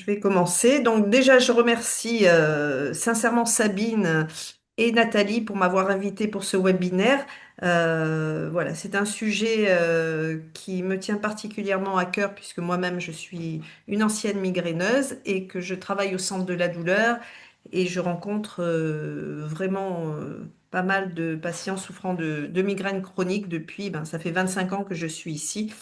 vais commencer. Donc déjà, je remercie sincèrement Sabine et Nathalie pour m'avoir invitée pour ce webinaire. Voilà, c'est un sujet qui me tient particulièrement à cœur puisque moi-même je suis une ancienne migraineuse et que je travaille au centre de la douleur et je rencontre vraiment pas mal de patients souffrant de migraines chroniques depuis, ben, ça fait 25 ans que je suis ici.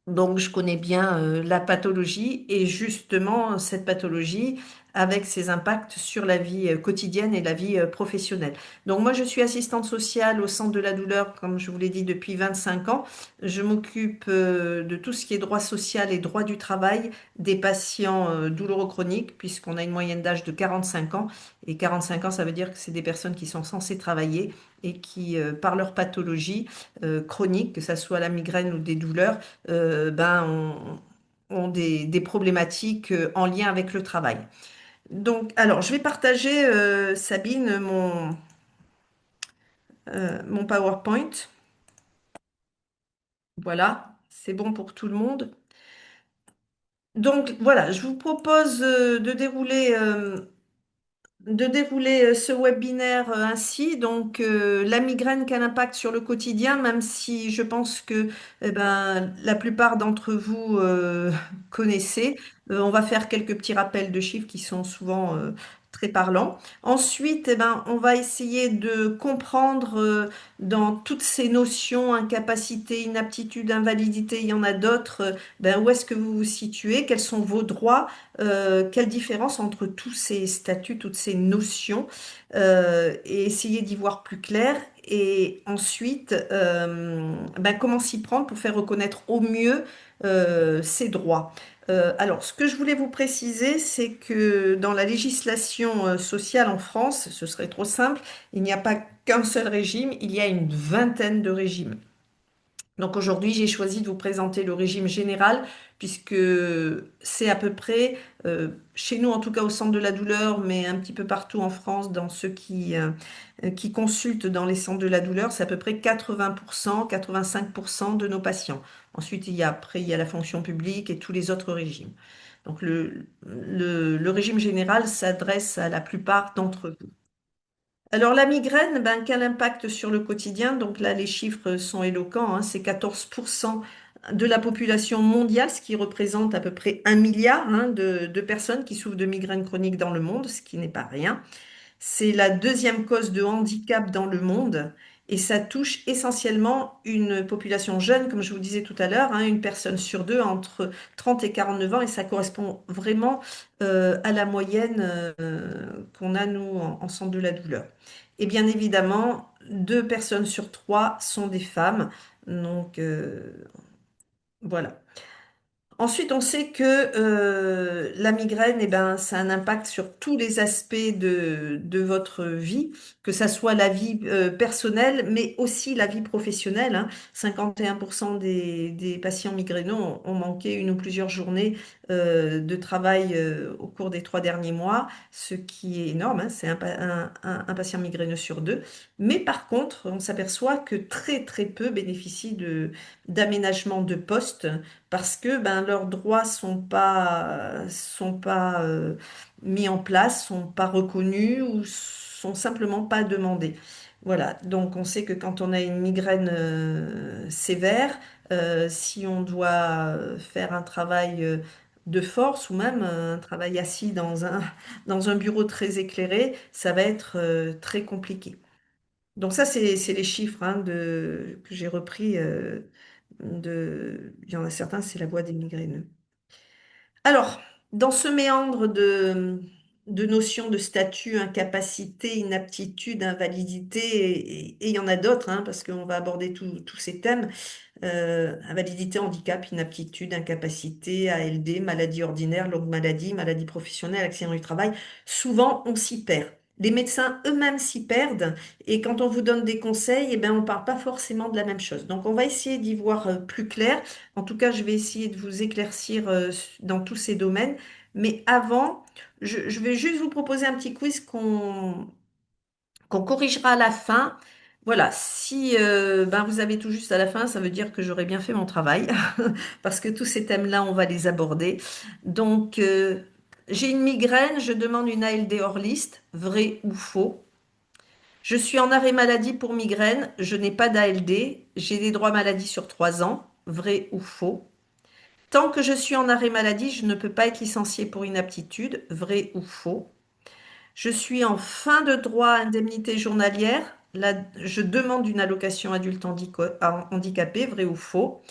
Donc, je connais bien la pathologie et justement cette pathologie avec ses impacts sur la vie quotidienne et la vie professionnelle. Donc, moi, je suis assistante sociale au Centre de la douleur, comme je vous l'ai dit, depuis 25 ans. Je m'occupe de tout ce qui est droit social et droit du travail des patients douloureux chroniques, puisqu'on a une moyenne d'âge de 45 ans. Et 45 ans, ça veut dire que c'est des personnes qui sont censées travailler et qui, par leur pathologie chronique, que ce soit la migraine ou des douleurs, ben, ont des problématiques en lien avec le travail. Donc, alors, je vais partager, Sabine, mon PowerPoint. Voilà, c'est bon pour tout le monde. Donc, voilà, je vous propose de dérouler ce webinaire ainsi. Donc, la migraine, quel impact sur le quotidien, même si je pense que la plupart d'entre vous connaissez. On va faire quelques petits rappels de chiffres qui sont souvent très parlants. Ensuite, on va essayer de comprendre dans toutes ces notions, incapacité, inaptitude, invalidité, il y en a d'autres, où est-ce que vous vous situez, quels sont vos droits, quelle différence entre tous ces statuts, toutes ces notions, et essayer d'y voir plus clair. Et ensuite, comment s'y prendre pour faire reconnaître au mieux ses droits. Alors, ce que je voulais vous préciser, c'est que dans la législation sociale en France, ce serait trop simple, il n'y a pas qu'un seul régime, il y a une vingtaine de régimes. Donc aujourd'hui, j'ai choisi de vous présenter le régime général puisque c'est à peu près, chez nous en tout cas au centre de la douleur, mais un petit peu partout en France, dans ceux qui consultent dans les centres de la douleur, c'est à peu près 80%, 85% de nos patients. Ensuite, après, il y a la fonction publique et tous les autres régimes. Donc le régime général s'adresse à la plupart d'entre vous. Alors la migraine, quel impact sur le quotidien? Donc là, les chiffres sont éloquents, hein. C'est 14% de la population mondiale, ce qui représente à peu près 1 milliard, hein, de personnes qui souffrent de migraine chronique dans le monde, ce qui n'est pas rien. C'est la deuxième cause de handicap dans le monde et ça touche essentiellement une population jeune, comme je vous disais tout à l'heure, hein, une personne sur deux entre 30 et 49 ans et ça correspond vraiment à la moyenne qu'on a nous en centre de la douleur. Et bien évidemment, 2 personnes sur 3 sont des femmes. Donc voilà. Ensuite, on sait que la migraine, ça a un impact sur tous les aspects de votre vie, que ça soit la vie personnelle, mais aussi la vie professionnelle, hein. 51% des patients migraineux ont manqué une ou plusieurs journées de travail au cours des 3 derniers mois, ce qui est énorme, hein. C'est un patient migraineux sur deux. Mais par contre, on s'aperçoit que très très peu bénéficient d'aménagement de poste parce que leurs droits sont pas mis en place, sont pas reconnus ou sont simplement pas demandés. Voilà, donc on sait que quand on a une migraine sévère, si on doit faire un travail de force ou même un travail assis dans un bureau très éclairé, ça va être très compliqué. Donc ça, c'est les chiffres hein, que j'ai repris il y en a certains, c'est la voix des migraineux. Alors, dans ce méandre de notions de statut, incapacité, inaptitude, invalidité, et il y en a d'autres, hein, parce qu'on va aborder tous ces thèmes, invalidité, handicap, inaptitude, incapacité, ALD, maladie ordinaire, longue maladie, maladie professionnelle, accident du travail, souvent on s'y perd. Les médecins eux-mêmes s'y perdent et quand on vous donne des conseils, on ne parle pas forcément de la même chose. Donc on va essayer d'y voir plus clair. En tout cas, je vais essayer de vous éclaircir dans tous ces domaines. Mais avant, je vais juste vous proposer un petit quiz qu'on corrigera à la fin. Voilà, si vous avez tout juste à la fin, ça veut dire que j'aurai bien fait mon travail, parce que tous ces thèmes-là, on va les aborder. Donc, J'ai une migraine, je demande une ALD hors liste, vrai ou faux? Je suis en arrêt maladie pour migraine, je n'ai pas d'ALD, j'ai des droits maladie sur 3 ans, vrai ou faux? Tant que je suis en arrêt maladie, je ne peux pas être licencié pour inaptitude, vrai ou faux? Je suis en fin de droit à indemnité journalière, là, je demande une allocation adulte handicapé, vrai ou faux?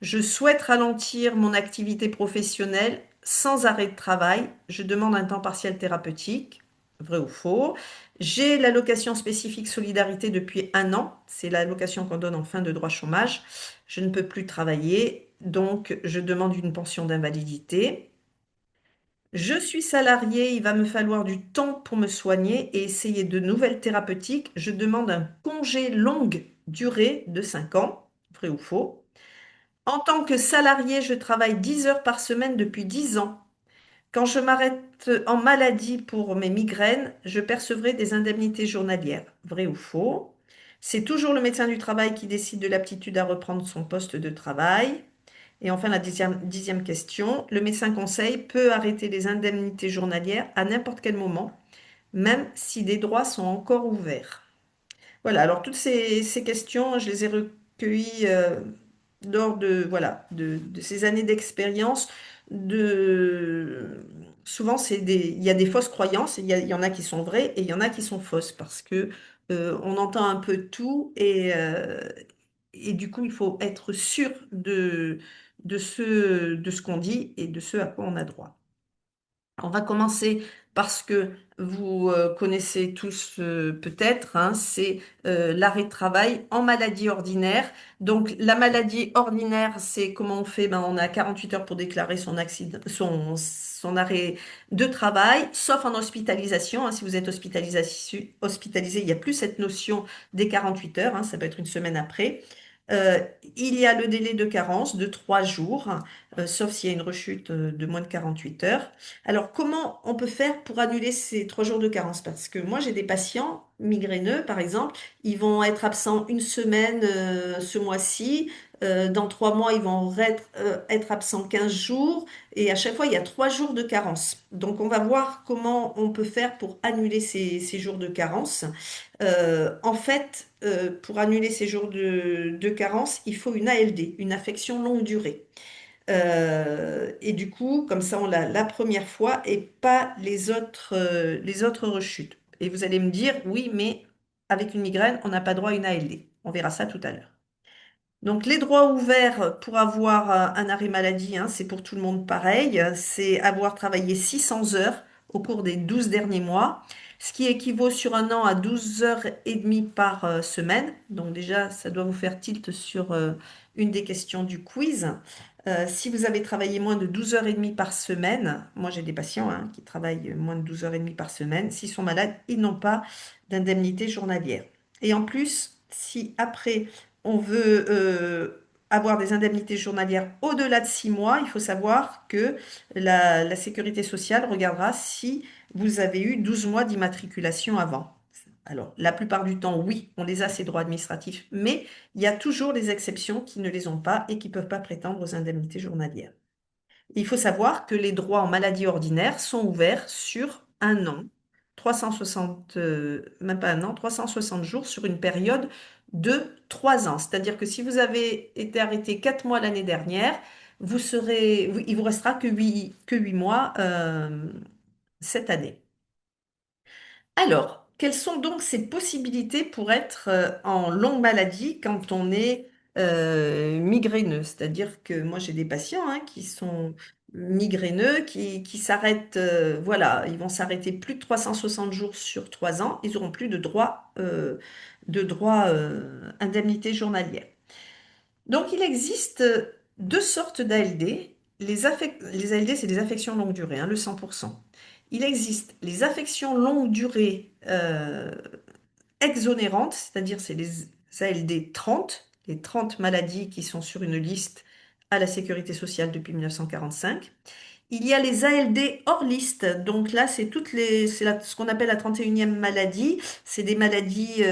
Je souhaite ralentir mon activité professionnelle sans arrêt de travail. Je demande un temps partiel thérapeutique. Vrai ou faux? J'ai l'allocation spécifique solidarité depuis 1 an. C'est l'allocation qu'on donne en fin de droit chômage. Je ne peux plus travailler, donc je demande une pension d'invalidité. Je suis salarié, il va me falloir du temps pour me soigner et essayer de nouvelles thérapeutiques. Je demande un congé longue durée de 5 ans. Vrai ou faux? En tant que salarié, je travaille 10 heures par semaine depuis 10 ans. Quand je m'arrête en maladie pour mes migraines, je percevrai des indemnités journalières. Vrai ou faux? C'est toujours le médecin du travail qui décide de l'aptitude à reprendre son poste de travail. Et enfin, la dixième question, le médecin conseil peut arrêter les indemnités journalières à n'importe quel moment, même si des droits sont encore ouverts. Voilà, alors toutes ces questions, je les ai recueillies lors de, voilà, de ces années d'expérience. De... Souvent, il y a des fausses croyances, il y en a qui sont vraies et il y en a qui sont fausses parce que on entend un peu tout et du coup, il faut être sûr de ce qu'on dit et de ce à quoi on a droit. On va commencer parce que vous connaissez tous peut-être, hein, c'est l'arrêt de travail en maladie ordinaire. Donc la maladie ordinaire, c'est comment on fait? Ben, on a 48 heures pour déclarer son accident, son arrêt de travail, sauf en hospitalisation, hein. Si vous êtes hospitalisé, il n'y a plus cette notion des 48 heures, hein, ça peut être une semaine après. Euh, il y a le délai de carence de 3 jours, sauf s'il y a une rechute de moins de 48 heures. Alors, comment on peut faire pour annuler ces 3 jours de carence? Parce que moi, j'ai des patients migraineux, par exemple, ils vont être absents une semaine ce mois-ci. Dans 3 mois, ils vont être absents 15 jours. Et à chaque fois, il y a 3 jours de carence. Donc, on va voir comment on peut faire pour annuler ces jours de carence. En fait, pour annuler ces jours de carence, il faut une ALD, une affection longue durée. Et du coup, comme ça, on l'a la première fois et pas les autres rechutes. Et vous allez me dire, oui, mais avec une migraine, on n'a pas droit à une ALD. On verra ça tout à l'heure. Donc, les droits ouverts pour avoir un arrêt maladie, hein, c'est pour tout le monde pareil. C'est avoir travaillé 600 heures au cours des 12 derniers mois, ce qui équivaut sur 1 an à 12 heures et demie par semaine. Donc déjà, ça doit vous faire tilt sur une des questions du quiz. Si vous avez travaillé moins de 12 heures et demie par semaine, moi j'ai des patients hein, qui travaillent moins de 12 heures et demie par semaine, s'ils sont malades, ils n'ont pas d'indemnité journalière. Et en plus, si après on veut avoir des indemnités journalières au-delà de 6 mois, il faut savoir que la sécurité sociale regardera si vous avez eu 12 mois d'immatriculation avant. Alors, la plupart du temps, oui, on les a, ces droits administratifs, mais il y a toujours des exceptions qui ne les ont pas et qui ne peuvent pas prétendre aux indemnités journalières. Il faut savoir que les droits en maladie ordinaire sont ouverts sur 1 an, 360, même pas 1 an, 360 jours sur une période de 3 ans. C'est-à-dire que si vous avez été arrêté 4 mois l'année dernière, il vous restera que 8 mois cette année. Alors, quelles sont donc ces possibilités pour être en longue maladie quand on est migraineux? C'est-à-dire que moi, j'ai des patients hein, qui sont migraineux, qui s'arrêtent, voilà, ils vont s'arrêter plus de 360 jours sur 3 ans, ils n'auront plus de droit indemnité journalière. Donc, il existe deux sortes d'ALD. Les ALD, c'est des affections longue durée, hein, le 100%. Il existe les affections longue durée exonérantes, c'est-à-dire c'est les ALD 30, les 30 maladies qui sont sur une liste à la sécurité sociale depuis 1945. Il y a les ALD hors liste. Donc là, ce qu'on appelle la 31e maladie. C'est des maladies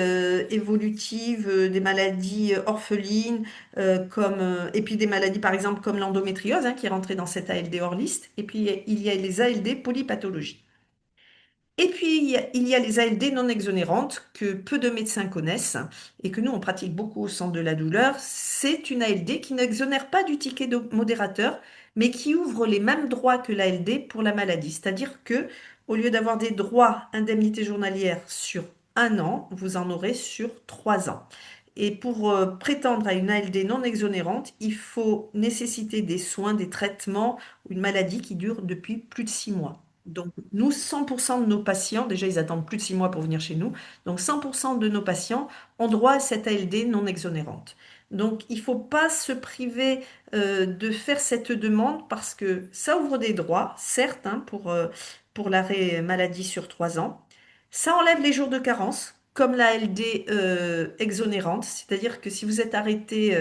évolutives, des maladies orphelines, et puis des maladies, par exemple, comme l'endométriose, hein, qui est rentrée dans cette ALD hors liste. Et puis, il y a les ALD polypathologies. Et puis, il y a les ALD non exonérantes que peu de médecins connaissent et que nous, on pratique beaucoup au centre de la douleur. C'est une ALD qui n'exonère pas du ticket de modérateur, mais qui ouvre les mêmes droits que l'ALD pour la maladie. C'est-à-dire que, au lieu d'avoir des droits indemnité journalière sur 1 an, vous en aurez sur 3 ans. Et pour prétendre à une ALD non exonérante, il faut nécessiter des soins, des traitements ou une maladie qui dure depuis plus de 6 mois. Donc, nous, 100% de nos patients, déjà, ils attendent plus de 6 mois pour venir chez nous. Donc, 100% de nos patients ont droit à cette ALD non exonérante. Donc, il ne faut pas se priver de faire cette demande parce que ça ouvre des droits, certes, hein, pour l'arrêt maladie sur 3 ans. Ça enlève les jours de carence, comme la ALD exonérante. C'est-à-dire que si vous êtes arrêté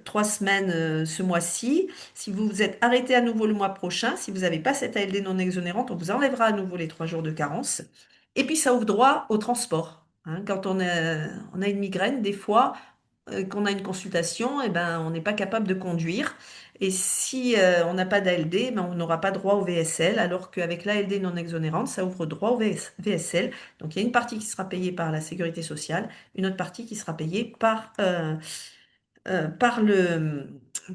3 semaines ce mois-ci. Si vous vous êtes arrêté à nouveau le mois prochain, si vous n'avez pas cette ALD non exonérante, on vous enlèvera à nouveau les 3 jours de carence. Et puis ça ouvre droit au transport. Hein. Quand on a une migraine, des fois, qu'on a une consultation, eh ben, on n'est pas capable de conduire. Et si on n'a pas d'ALD, ben, on n'aura pas droit au VSL, alors qu'avec l'ALD non exonérante, ça ouvre droit au VSL. Donc il y a une partie qui sera payée par la sécurité sociale, une autre partie qui sera payée par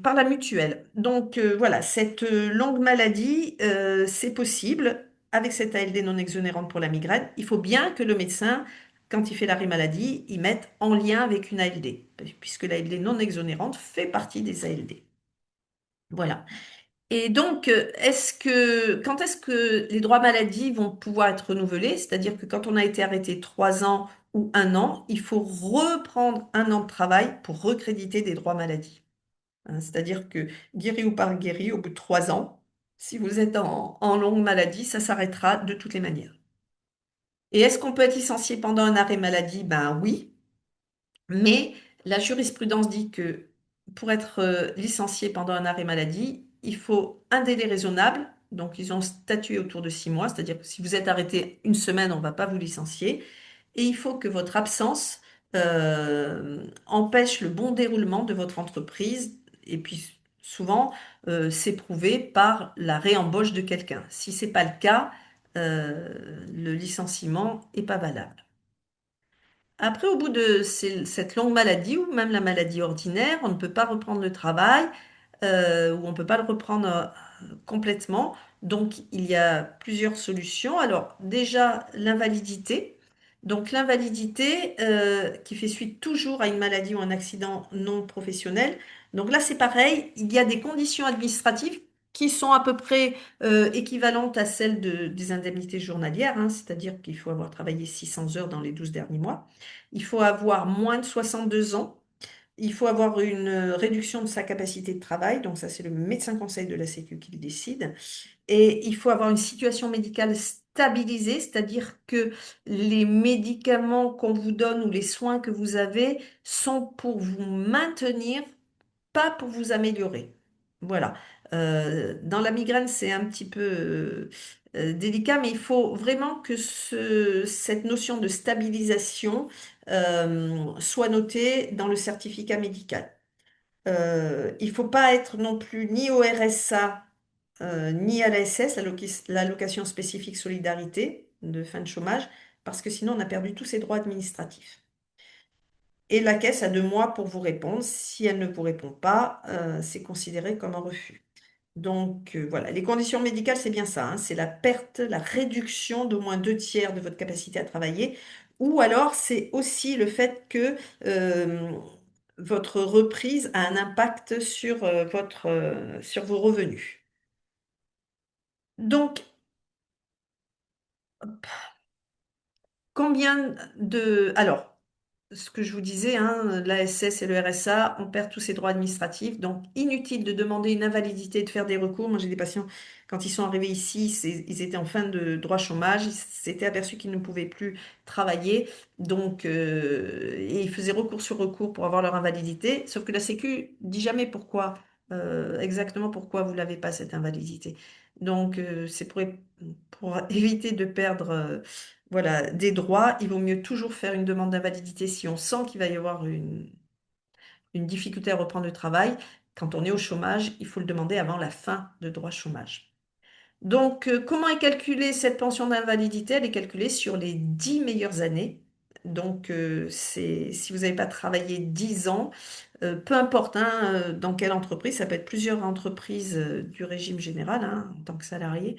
la mutuelle. Donc voilà, cette longue maladie, c'est possible avec cette ALD non exonérante pour la migraine. Il faut bien que le médecin, quand il fait l'arrêt maladie, il mette en lien avec une ALD, puisque l'ALD non exonérante fait partie des ALD. Voilà. Et donc, quand est-ce que les droits maladie vont pouvoir être renouvelés? C'est-à-dire que quand on a été arrêté 3 ans ou 1 an, il faut reprendre 1 an de travail pour recréditer des droits maladie. Hein, c'est-à-dire que guéri ou pas guéri, au bout de 3 ans, si vous êtes en longue maladie, ça s'arrêtera de toutes les manières. Et est-ce qu'on peut être licencié pendant un arrêt maladie? Ben oui. Mais la jurisprudence dit que pour être licencié pendant un arrêt maladie, il faut un délai raisonnable. Donc, ils ont statué autour de 6 mois, c'est-à-dire que si vous êtes arrêté une semaine, on ne va pas vous licencier. Et il faut que votre absence empêche le bon déroulement de votre entreprise. Et puis, souvent, c'est prouvé par la réembauche de quelqu'un. Si ce n'est pas le cas, le licenciement n'est pas valable. Après, au bout de cette longue maladie ou même la maladie ordinaire, on ne peut pas reprendre le travail ou on ne peut pas le reprendre complètement. Donc, il y a plusieurs solutions. Alors, déjà, l'invalidité. Donc, l'invalidité qui fait suite toujours à une maladie ou un accident non professionnel. Donc là, c'est pareil, il y a des conditions administratives qui sont à peu près équivalentes à celles des indemnités journalières, hein, c'est-à-dire qu'il faut avoir travaillé 600 heures dans les 12 derniers mois. Il faut avoir moins de 62 ans. Il faut avoir une réduction de sa capacité de travail, donc ça c'est le médecin conseil de la Sécu qui le décide. Et il faut avoir une situation médicale stabilisée, c'est-à-dire que les médicaments qu'on vous donne ou les soins que vous avez sont pour vous maintenir, pas pour vous améliorer. Voilà. Dans la migraine, c'est un petit peu délicat, mais il faut vraiment que cette notion de stabilisation soit notée dans le certificat médical. Il ne faut pas être non plus ni au RSA ni à l'ASS, l'allocation spécifique solidarité de fin de chômage, parce que sinon on a perdu tous ses droits administratifs. Et la caisse a 2 mois pour vous répondre. Si elle ne vous répond pas, c'est considéré comme un refus. Donc voilà, les conditions médicales, c'est bien ça, hein, c'est la perte, la réduction d'au moins 2 tiers de votre capacité à travailler, ou alors c'est aussi le fait que votre reprise a un impact sur vos revenus. Donc, combien de... Alors, ce que je vous disais, hein, l'ASS et le RSA, on perd tous ces droits administratifs. Donc, inutile de demander une invalidité, de faire des recours. Moi, j'ai des patients, quand ils sont arrivés ici, ils étaient en fin de droit chômage. Ils s'étaient aperçus qu'ils ne pouvaient plus travailler. Donc, et ils faisaient recours sur recours pour avoir leur invalidité. Sauf que la Sécu dit jamais pourquoi. exactement pourquoi vous l'avez pas, cette invalidité. Donc, c'est pour éviter de perdre voilà, des droits, il vaut mieux toujours faire une demande d'invalidité si on sent qu'il va y avoir une difficulté à reprendre le travail. Quand on est au chômage, il faut le demander avant la fin de droit chômage. Donc, comment est calculée cette pension d'invalidité? Elle est calculée sur les 10 meilleures années. Donc, si vous n'avez pas travaillé 10 ans, peu importe hein, dans quelle entreprise, ça peut être plusieurs entreprises du régime général hein, en tant que salarié,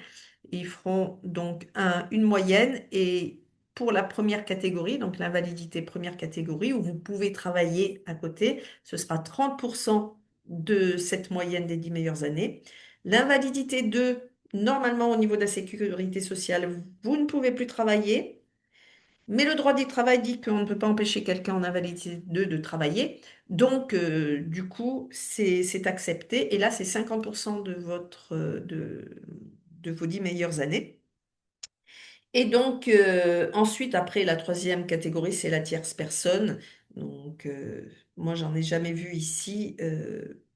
ils feront donc une moyenne et pour la première catégorie, donc l'invalidité première catégorie, où vous pouvez travailler à côté, ce sera 30% de cette moyenne des 10 meilleures années. L'invalidité 2, normalement au niveau de la sécurité sociale, vous ne pouvez plus travailler. Mais le droit du travail dit qu'on ne peut pas empêcher quelqu'un en invalidité 2 de travailler. Donc, du coup, c'est accepté. Et là, c'est 50% de vos 10 meilleures années. Et donc, ensuite, après, la troisième catégorie, c'est la tierce personne. Donc, moi, j'en ai jamais vu ici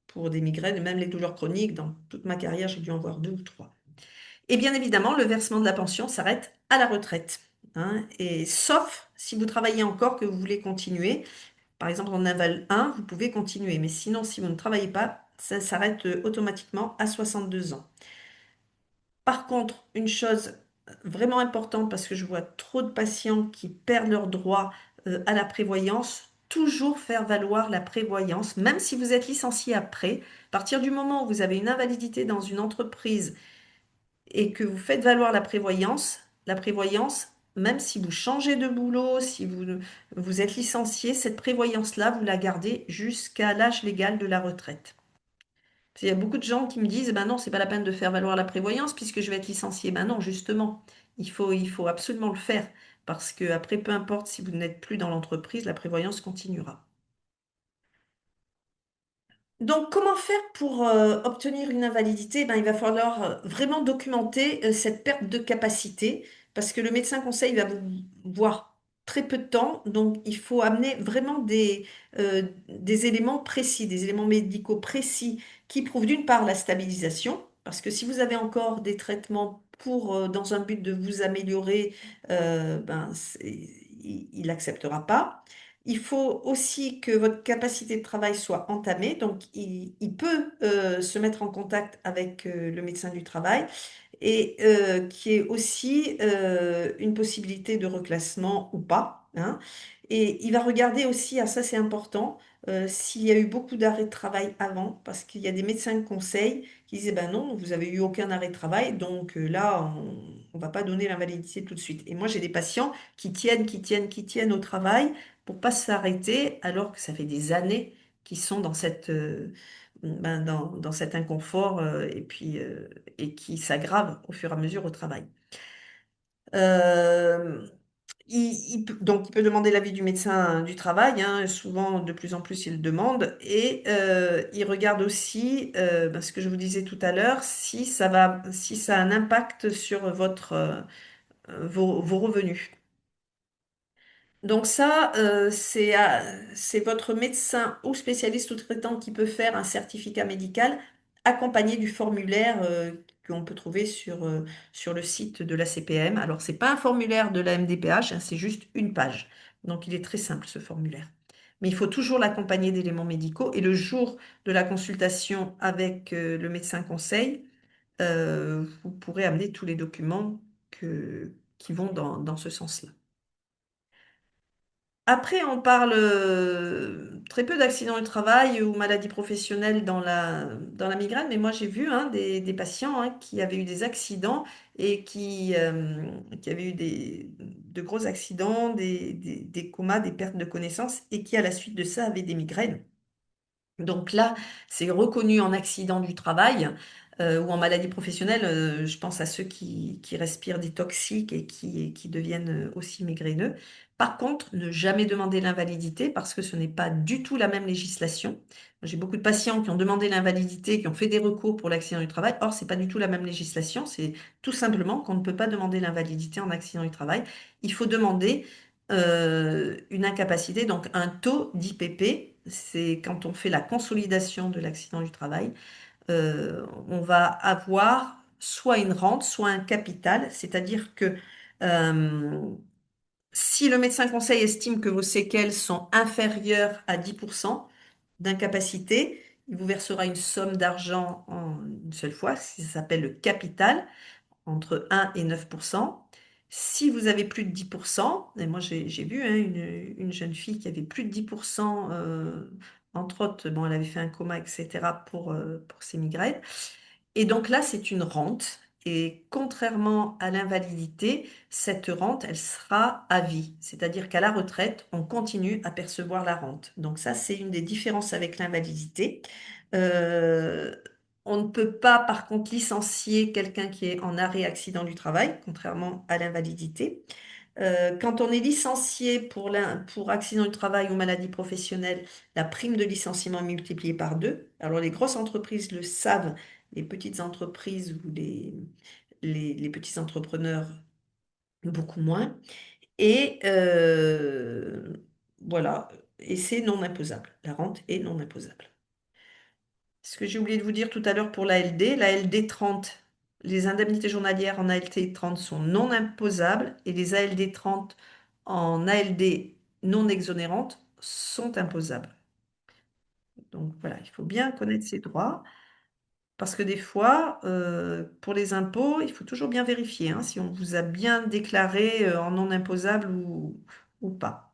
pour des migraines, même les douleurs chroniques. Dans toute ma carrière, j'ai dû en voir deux ou trois. Et bien évidemment, le versement de la pension s'arrête à la retraite, hein. Et sauf si vous travaillez encore, que vous voulez continuer. Par exemple, en aval 1, vous pouvez continuer. Mais sinon, si vous ne travaillez pas, ça s'arrête automatiquement à 62 ans. Par contre, une chose vraiment importante, parce que je vois trop de patients qui perdent leurs droits à la prévoyance, toujours faire valoir la prévoyance, même si vous êtes licencié après. À partir du moment où vous avez une invalidité dans une entreprise et que vous faites valoir la prévoyance, même si vous changez de boulot, si vous êtes licencié, cette prévoyance-là, vous la gardez jusqu'à l'âge légal de la retraite. Parce qu'il y a beaucoup de gens qui me disent, ben non, c'est pas la peine de faire valoir la prévoyance puisque je vais être licencié. Ben non, justement, il faut absolument le faire parce que après, peu importe si vous n'êtes plus dans l'entreprise, la prévoyance continuera. Donc, comment faire pour obtenir une invalidité? Ben, il va falloir vraiment documenter cette perte de capacité parce que le médecin conseil va vous voir très peu de temps. Donc, il faut amener vraiment des éléments précis, des éléments médicaux précis qui prouvent d'une part la stabilisation, parce que si vous avez encore des traitements dans un but de vous améliorer, il n'acceptera pas. Il faut aussi que votre capacité de travail soit entamée, donc il peut se mettre en contact avec le médecin du travail et qui est aussi une possibilité de reclassement ou pas, hein. Et il va regarder aussi, ah, ça c'est important, s'il y a eu beaucoup d'arrêts de travail avant, parce qu'il y a des médecins de conseil qui disaient, ben non, vous avez eu aucun arrêt de travail, donc là, on va pas donner l'invalidité tout de suite. Et moi, j'ai des patients qui tiennent au travail pour pas s'arrêter, alors que ça fait des années qu'ils sont dans cet inconfort et qui s'aggrave au fur et à mesure au travail. Euh, donc, il peut demander l'avis du médecin du travail, hein, souvent, de plus en plus, il le demande, et il regarde aussi, ce que je vous disais tout à l'heure, si ça a un impact sur vos revenus. Donc ça, c'est votre médecin ou spécialiste ou traitant qui peut faire un certificat médical accompagné du formulaire qu'on peut trouver sur le site de la CPM. Alors, c'est pas un formulaire de la MDPH, hein, c'est juste une page. Donc, il est très simple, ce formulaire. Mais il faut toujours l'accompagner d'éléments médicaux. Et le jour de la consultation avec le médecin conseil, vous pourrez amener tous les documents qui vont dans ce sens-là. Après, on parle très peu d'accidents du travail ou maladies professionnelles dans la migraine, mais moi j'ai vu hein, des patients hein, qui avaient eu des accidents et qui avaient eu de gros accidents, des comas, des pertes de connaissance et qui à la suite de ça avaient des migraines. Donc là, c'est reconnu en accident du travail ou en maladie professionnelle. Je pense à ceux qui respirent des toxiques et qui deviennent aussi migraineux. Par contre, ne jamais demander l'invalidité parce que ce n'est pas du tout la même législation. J'ai beaucoup de patients qui ont demandé l'invalidité, qui ont fait des recours pour l'accident du travail. Or, c'est pas du tout la même législation. C'est tout simplement qu'on ne peut pas demander l'invalidité en accident du travail. Il faut demander une incapacité, donc un taux d'IPP c'est quand on fait la consolidation de l'accident du travail, on va avoir soit une rente, soit un capital, c'est-à-dire que euh, si le médecin conseil estime que vos séquelles sont inférieures à 10% d'incapacité, il vous versera une somme d'argent en une seule fois, ça s'appelle le capital, entre 1 et 9%. Si vous avez plus de 10%, et moi j'ai vu hein, une jeune fille qui avait plus de 10%, entre autres, bon, elle avait fait un coma, etc., pour ses migraines. Et donc là, c'est une rente. Et contrairement à l'invalidité, cette rente, elle sera à vie. C'est-à-dire qu'à la retraite, on continue à percevoir la rente. Donc ça, c'est une des différences avec l'invalidité. Euh, on ne peut pas, par contre, licencier quelqu'un qui est en arrêt accident du travail, contrairement à l'invalidité. Quand on est licencié pour accident du travail ou maladie professionnelle, la prime de licenciement est multipliée par deux. Alors les grosses entreprises le savent, les petites entreprises ou les petits entrepreneurs beaucoup moins. Et voilà, et c'est non imposable. La rente est non imposable. Ce que j'ai oublié de vous dire tout à l'heure pour la LD 30, les indemnités journalières en ALT 30 sont non imposables et les ALD 30 en ALD non exonérantes sont imposables. Donc voilà, il faut bien connaître ses droits parce que des fois, pour les impôts, il faut toujours bien vérifier hein, si on vous a bien déclaré en non imposable ou pas.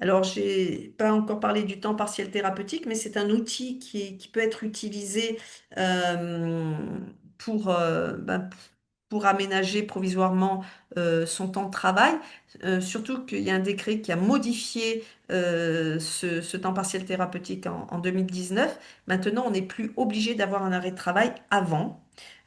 Alors, j'ai pas encore parlé du temps partiel thérapeutique, mais c'est un outil qui peut être utilisé euh, pour, pour aménager provisoirement son temps de travail. Surtout qu'il y a un décret qui a modifié ce temps partiel thérapeutique en 2019. Maintenant, on n'est plus obligé d'avoir un arrêt de travail avant.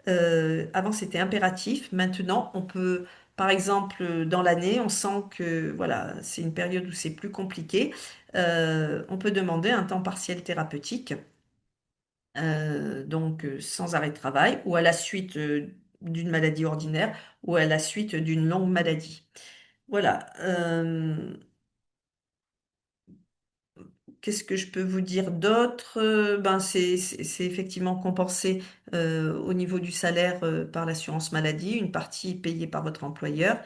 Avant, c'était impératif. Maintenant, on peut, par exemple, dans l'année, on sent que voilà, c'est une période où c'est plus compliqué. On peut demander un temps partiel thérapeutique, sans arrêt de travail, ou à la suite d'une maladie ordinaire, ou à la suite d'une longue maladie. Voilà. Qu'est-ce que je peux vous dire d'autre? Ben, c'est effectivement compensé au niveau du salaire par l'assurance maladie, une partie payée par votre employeur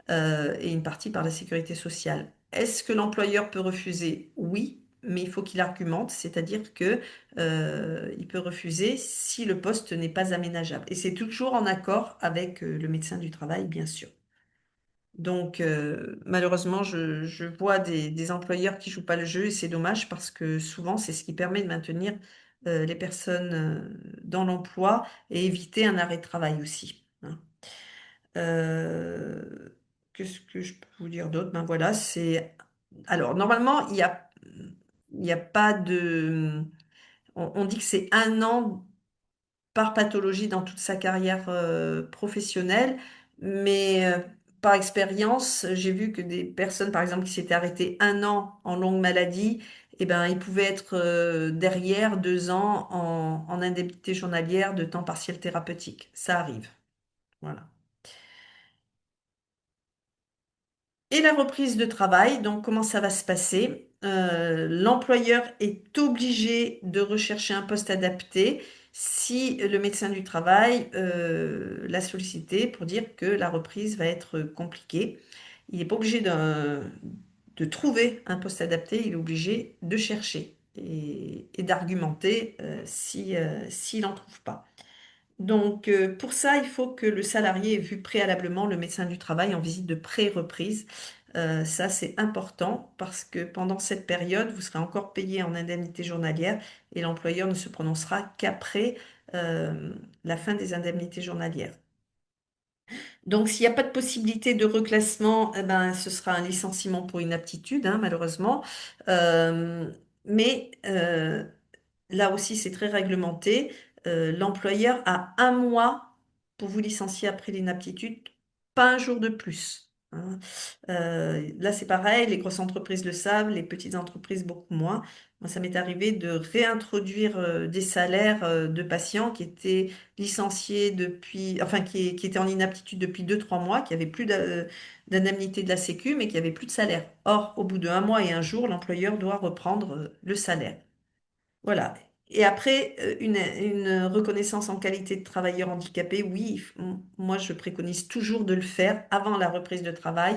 et une partie par la sécurité sociale. Est-ce que l'employeur peut refuser? Oui, mais il faut qu'il argumente, c'est-à-dire que il peut refuser si le poste n'est pas aménageable. Et c'est toujours en accord avec le médecin du travail, bien sûr. Donc, malheureusement, je vois des employeurs qui jouent pas le jeu et c'est dommage parce que souvent, c'est ce qui permet de maintenir les personnes dans l'emploi et éviter un arrêt de travail aussi, hein. Euh, Qu'est-ce que je peux vous dire d'autre? Ben voilà, c'est. Alors, normalement, il y a pas de. On dit que c'est 1 an par pathologie dans toute sa carrière professionnelle, mais par expérience, j'ai vu que des personnes, par exemple, qui s'étaient arrêtées 1 an en longue maladie, eh ben, ils pouvaient être derrière 2 ans en indemnité journalière de temps partiel thérapeutique. Ça arrive. Voilà. Et la reprise de travail, donc comment ça va se passer? L'employeur est obligé de rechercher un poste adapté si le médecin du travail l'a sollicité pour dire que la reprise va être compliquée. Il n'est pas obligé de trouver un poste adapté, il est obligé de chercher et d'argumenter s'il n'en trouve pas. Donc, pour ça, il faut que le salarié ait vu préalablement le médecin du travail en visite de pré-reprise. Ça, c'est important parce que pendant cette période, vous serez encore payé en indemnité journalière et l'employeur ne se prononcera qu'après euh, la fin des indemnités journalières. Donc, s'il n'y a pas de possibilité de reclassement, eh ben, ce sera un licenciement pour inaptitude, hein, malheureusement. Mais là aussi, c'est très réglementé. L'employeur a 1 mois pour vous licencier après l'inaptitude, pas un jour de plus. hein. Là, c'est pareil, les grosses entreprises le savent, les petites entreprises beaucoup moins. Moi, ça m'est arrivé de réintroduire des salaires de patients qui étaient licenciés depuis, enfin, qui étaient en inaptitude depuis 2, 3 mois, qui avaient plus d'indemnité de la Sécu, mais qui avaient plus de salaire. Or, au bout de 1 mois et un jour, l'employeur doit reprendre le salaire. Voilà. Et après, une reconnaissance en qualité de travailleur handicapé, oui, moi je préconise toujours de le faire avant la reprise de travail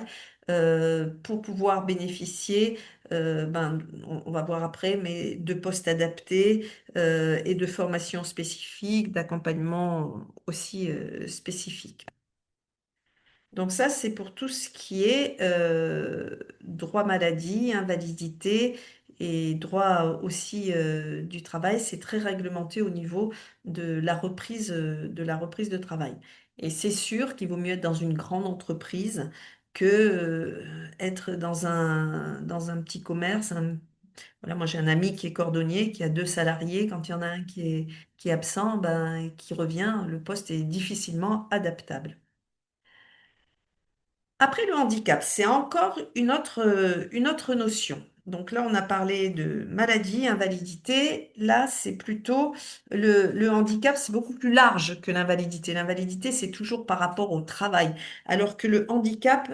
pour pouvoir bénéficier, on va voir après, mais de postes adaptés et de formations spécifiques, d'accompagnement aussi spécifique. Donc ça, c'est pour tout ce qui est droit maladie, invalidité et droit aussi du travail. C'est très réglementé au niveau de la reprise de travail. Et c'est sûr qu'il vaut mieux être dans une grande entreprise que être dans un petit commerce. Voilà, moi, j'ai un ami qui est cordonnier, qui a 2 salariés. Quand il y en a un qui est absent, ben, qui revient, le poste est difficilement adaptable. Après le handicap, c'est encore une autre notion. Donc là, on a parlé de maladie, invalidité. Là, c'est plutôt le handicap, c'est beaucoup plus large que l'invalidité. L'invalidité, c'est toujours par rapport au travail. Alors que le handicap,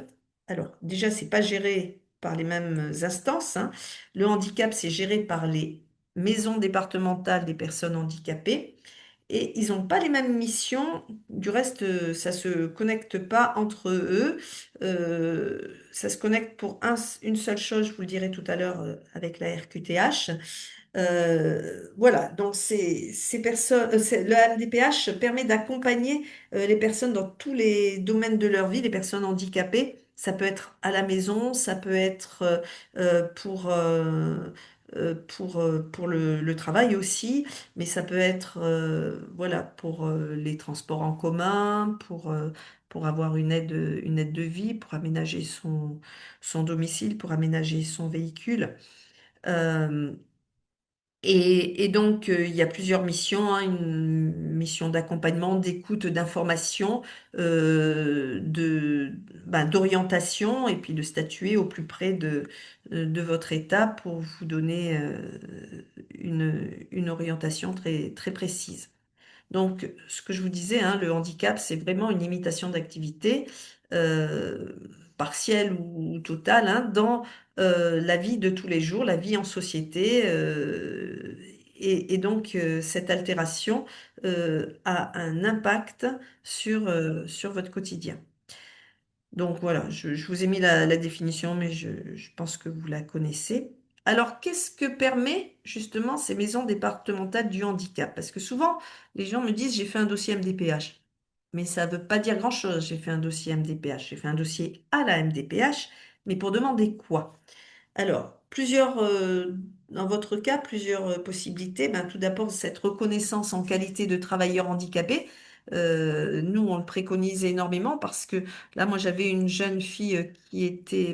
alors déjà, c'est pas géré par les mêmes instances, hein. Le handicap, c'est géré par les maisons départementales des personnes handicapées. Et ils n'ont pas les mêmes missions. Du reste, ça se connecte pas entre eux. Ça se connecte pour une seule chose, je vous le dirai tout à l'heure avec la RQTH. Voilà, donc ces personnes, le MDPH permet d'accompagner les personnes dans tous les domaines de leur vie, les personnes handicapées. Ça peut être à la maison, ça peut être pour le travail aussi, mais ça peut être voilà, pour les transports en commun, pour avoir une aide de vie, pour aménager son domicile, pour aménager son véhicule. Euh, et donc, il y a plusieurs missions, hein, une mission d'accompagnement, d'écoute, d'information, d'orientation, et puis de statuer au plus près de votre état pour vous donner une orientation très, très précise. Donc, ce que je vous disais, hein, le handicap, c'est vraiment une limitation d'activité euh, partielle ou totale hein, dans la vie de tous les jours, la vie en société. Et donc, cette altération a un impact sur votre quotidien. Donc voilà, je vous ai mis la définition, mais je pense que vous la connaissez. Alors, qu'est-ce que permet justement ces maisons départementales du handicap? Parce que souvent, les gens me disent, j'ai fait un dossier MDPH. Mais ça ne veut pas dire grand-chose, j'ai fait un dossier MDPH. J'ai fait un dossier à la MDPH, mais pour demander quoi? Alors, dans votre cas, plusieurs possibilités. Ben, tout d'abord, cette reconnaissance en qualité de travailleur handicapé. Nous, on le préconise énormément parce que là, moi, j'avais une jeune fille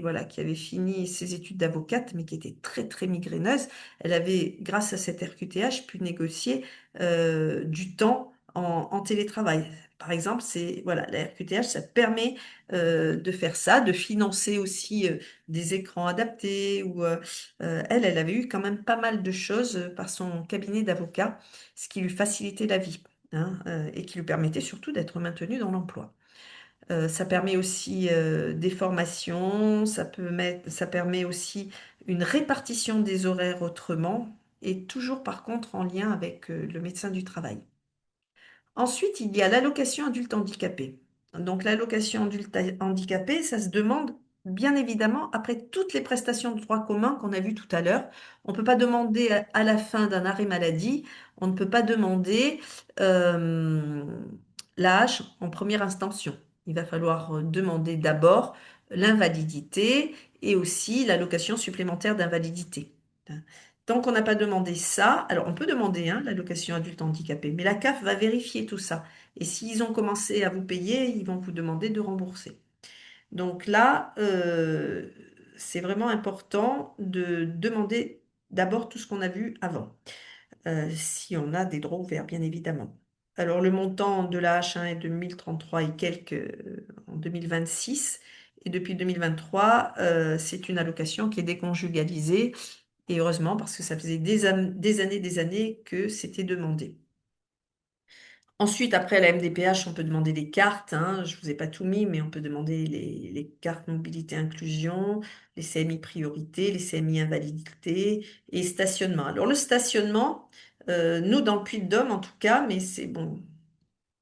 voilà, qui avait fini ses études d'avocate, mais qui était très, très migraineuse. Elle avait, grâce à cette RQTH, pu négocier du temps en télétravail. Par exemple, voilà, la RQTH, ça permet de faire ça, de financer aussi des écrans adaptés ou elle avait eu quand même pas mal de choses par son cabinet d'avocat, ce qui lui facilitait la vie hein, et qui lui permettait surtout d'être maintenue dans l'emploi. Ça permet aussi des formations, ça permet aussi une répartition des horaires autrement et toujours par contre en lien avec le médecin du travail. Ensuite, il y a l'allocation adulte handicapé. Donc, l'allocation adulte handicapé, ça se demande bien évidemment après toutes les prestations de droit commun qu'on a vues tout à l'heure. On ne peut pas demander à la fin d'un arrêt maladie, on ne peut pas demander euh, l'âge en première intention. Il va falloir demander d'abord l'invalidité et aussi l'allocation supplémentaire d'invalidité. Tant qu'on n'a pas demandé ça, alors on peut demander hein, l'allocation adulte handicapé, mais la CAF va vérifier tout ça. Et s'ils ont commencé à vous payer, ils vont vous demander de rembourser. Donc là, c'est vraiment important de demander d'abord tout ce qu'on a vu avant, si on a des droits ouverts, bien évidemment. Alors le montant de la H1 est de 1033 et quelques en 2026 Et depuis 2023, c'est une allocation qui est déconjugalisée. Et heureusement, parce que ça faisait des années que c'était demandé. Ensuite, après la MDPH, on peut demander des cartes, hein. Je ne vous ai pas tout mis, mais on peut demander les cartes mobilité inclusion, les CMI priorité, les CMI invalidité et stationnement. Alors le stationnement, nous dans le Puy-de-Dôme en tout cas, mais c'est bon,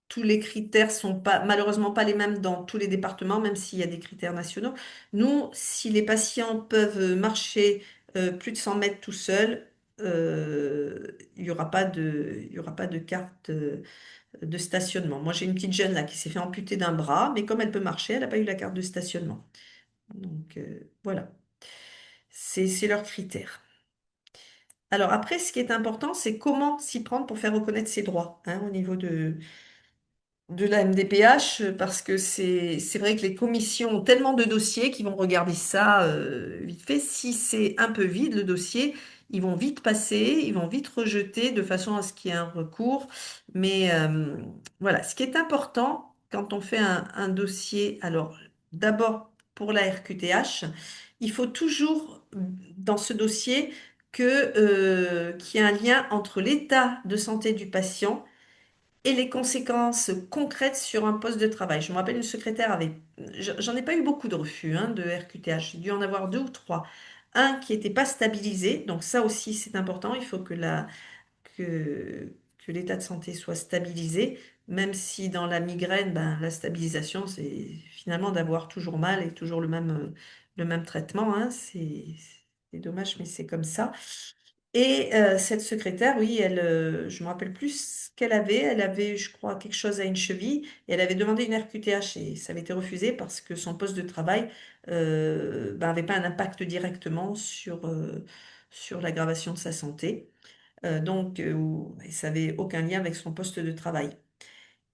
tous les critères sont pas, malheureusement pas les mêmes dans tous les départements, même s'il y a des critères nationaux. Nous, si les patients peuvent marcher plus de 100 mètres tout seuls, il y aura pas de carte de stationnement. Moi, j'ai une petite jeune là qui s'est fait amputer d'un bras, mais comme elle peut marcher, elle n'a pas eu la carte de stationnement. Donc voilà, c'est leur critère. Alors après, ce qui est important, c'est comment s'y prendre pour faire reconnaître ses droits, hein, au niveau de la MDPH, parce que c'est vrai que les commissions ont tellement de dossiers qu'ils vont regarder ça vite fait. Si c'est un peu vide le dossier, ils vont vite passer, ils vont vite rejeter de façon à ce qu'il y ait un recours. Mais voilà, ce qui est important quand on fait un dossier, alors d'abord pour la RQTH, il faut toujours dans ce dossier qu'il y ait un lien entre l'état de santé du patient et les conséquences concrètes sur un poste de travail. Je me rappelle, une secrétaire avait, j'en ai pas eu beaucoup de refus hein, de RQTH, j'ai dû en avoir deux ou trois. Un qui n'était pas stabilisé, donc ça aussi c'est important, il faut que l'état de santé soit stabilisé, même si dans la migraine, ben, la stabilisation c'est finalement d'avoir toujours mal et toujours le même traitement, hein. C'est dommage, mais c'est comme ça. Et cette secrétaire, oui, je me rappelle plus ce qu'elle avait. Elle avait, je crois, quelque chose à une cheville et elle avait demandé une RQTH et ça avait été refusé parce que son poste de travail ben, avait pas un impact directement sur l'aggravation de sa santé. Et ça avait aucun lien avec son poste de travail.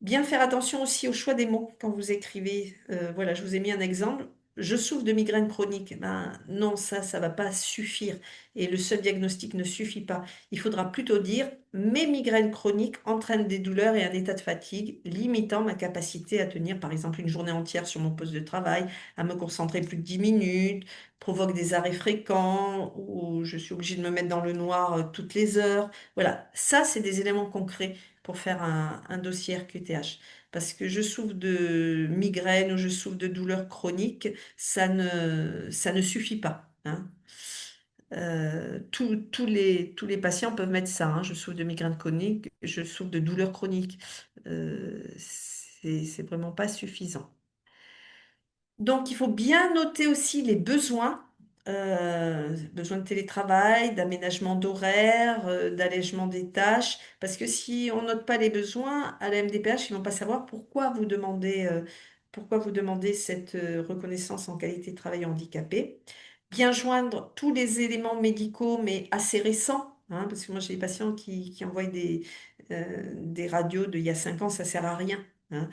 Bien faire attention aussi au choix des mots quand vous écrivez. Voilà, je vous ai mis un exemple. Je souffre de migraine chronique. Ben, non, ça va pas suffire. Et le seul diagnostic ne suffit pas. Il faudra plutôt dire mes migraines chroniques entraînent des douleurs et un état de fatigue, limitant ma capacité à tenir, par exemple, une journée entière sur mon poste de travail, à me concentrer plus de 10 minutes, provoque des arrêts fréquents, ou je suis obligée de me mettre dans le noir toutes les heures. Voilà, ça, c'est des éléments concrets pour faire un dossier RQTH. Parce que je souffre de migraine ou je souffre de douleurs chroniques, ça ne suffit pas, hein. Tous les patients peuvent mettre ça, hein. Je souffre de migraine chronique, je souffre de douleurs chroniques. C'est vraiment pas suffisant. Donc, il faut bien noter aussi les besoins, besoins de télétravail, d'aménagement d'horaire, d'allègement des tâches, parce que si on note pas les besoins, à la MDPH, ils vont pas savoir pourquoi vous demandez cette reconnaissance en qualité de travail handicapé. Bien joindre tous les éléments médicaux, mais assez récents, hein, parce que moi j'ai des patients qui envoient des radios d'il y a 5 ans, ça sert à rien, hein.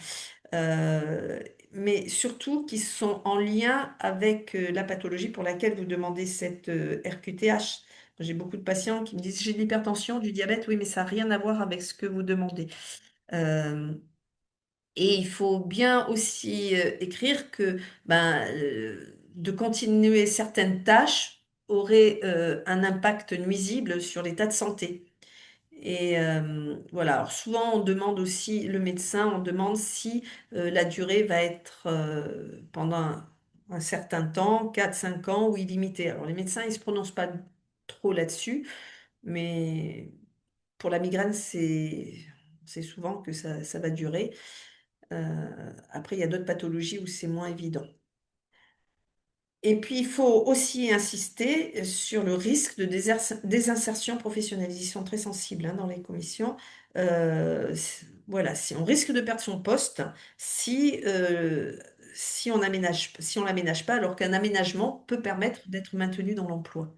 Euh, mais surtout qui sont en lien avec la pathologie pour laquelle vous demandez cette RQTH. J'ai beaucoup de patients qui me disent, j'ai de l'hypertension, du diabète, oui, mais ça n'a rien à voir avec ce que vous demandez. Euh, et il faut bien aussi écrire que de continuer certaines tâches aurait un impact nuisible sur l'état de santé. Et voilà, alors souvent on demande aussi, le médecin, on demande si la durée va être pendant un certain temps, 4 5 ans ou illimité. Alors les médecins, ils ne se prononcent pas trop là-dessus, mais pour la migraine, c'est souvent que ça va durer. Après, il y a d'autres pathologies où c'est moins évident. Et puis, il faut aussi insister sur le risque de désinsertion professionnelle. Ils sont très sensibles hein, dans les commissions. Voilà, si on risque de perdre son poste si on l'aménage pas, alors qu'un aménagement peut permettre d'être maintenu dans l'emploi.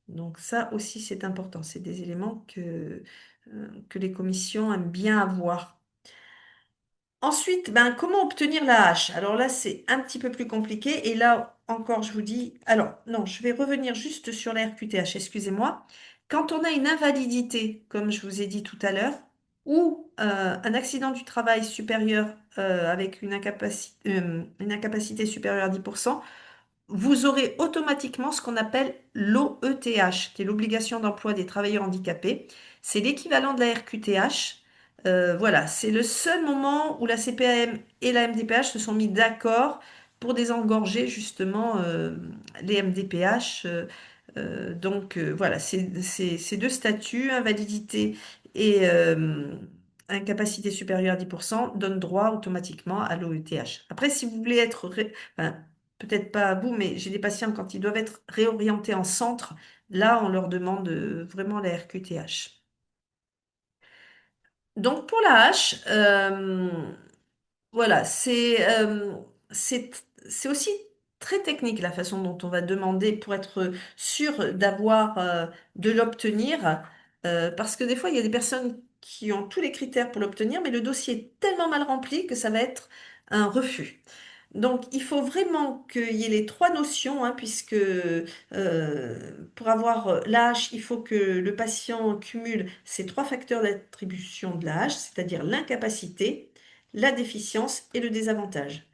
Donc ça aussi, c'est important. C'est des éléments que les commissions aiment bien avoir. Ensuite, ben, comment obtenir la hache? Alors là, c'est un petit peu plus compliqué. Et là, encore, je vous dis... Alors, non, je vais revenir juste sur la RQTH, excusez-moi. Quand on a une invalidité, comme je vous ai dit tout à l'heure, ou un accident du travail supérieur avec une incapacité supérieure à 10%, vous aurez automatiquement ce qu'on appelle l'OETH, qui est l'obligation d'emploi des travailleurs handicapés. C'est l'équivalent de la RQTH. Voilà, c'est le seul moment où la CPAM et la MDPH se sont mis d'accord pour désengorger justement les MDPH. Voilà, ces deux statuts, invalidité et incapacité supérieure à 10%, donnent droit automatiquement à l'OETH. Après, si vous voulez enfin, peut-être pas à vous, mais j'ai des patients quand ils doivent être réorientés en centre, là, on leur demande vraiment la RQTH. Donc pour la H, voilà, c'est, c'est aussi très technique la façon dont on va demander pour être sûr d'avoir, de l'obtenir, parce que des fois, il y a des personnes qui ont tous les critères pour l'obtenir, mais le dossier est tellement mal rempli que ça va être un refus. Donc, il faut vraiment qu'il y ait les trois notions, hein, puisque pour avoir l'AH, il faut que le patient cumule ces trois facteurs d'attribution de l'AH, c'est-à-dire l'incapacité, la déficience et le désavantage.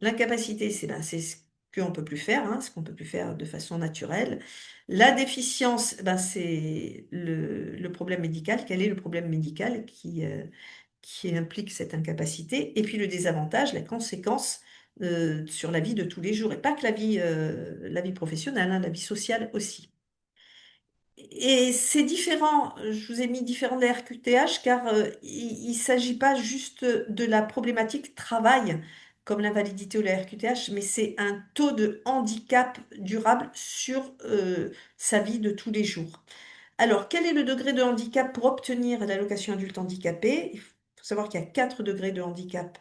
L'incapacité, c'est ce qu'on peut plus faire, hein, ce qu'on peut plus faire de façon naturelle. La déficience, c'est le problème médical. Quel est le problème médical qui implique cette incapacité? Et puis le désavantage, la conséquence sur la vie de tous les jours, et pas que la vie professionnelle, hein, la vie sociale aussi. Et c'est différent, je vous ai mis différent de la RQTH car il ne s'agit pas juste de la problématique travail comme l'invalidité ou la RQTH, mais c'est un taux de handicap durable sur sa vie de tous les jours. Alors, quel est le degré de handicap pour obtenir l'allocation adulte handicapé? Il faut savoir qu'il y a 4 degrés de handicap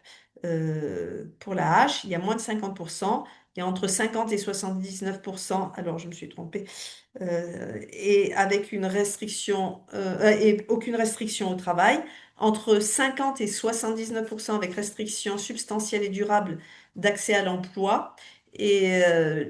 pour la H. Il y a moins de 50%, il y a entre 50 et 79%. Alors, je me suis trompée et avec une restriction et aucune restriction au travail, entre 50 et 79% avec restriction substantielle et durable d'accès à l'emploi, et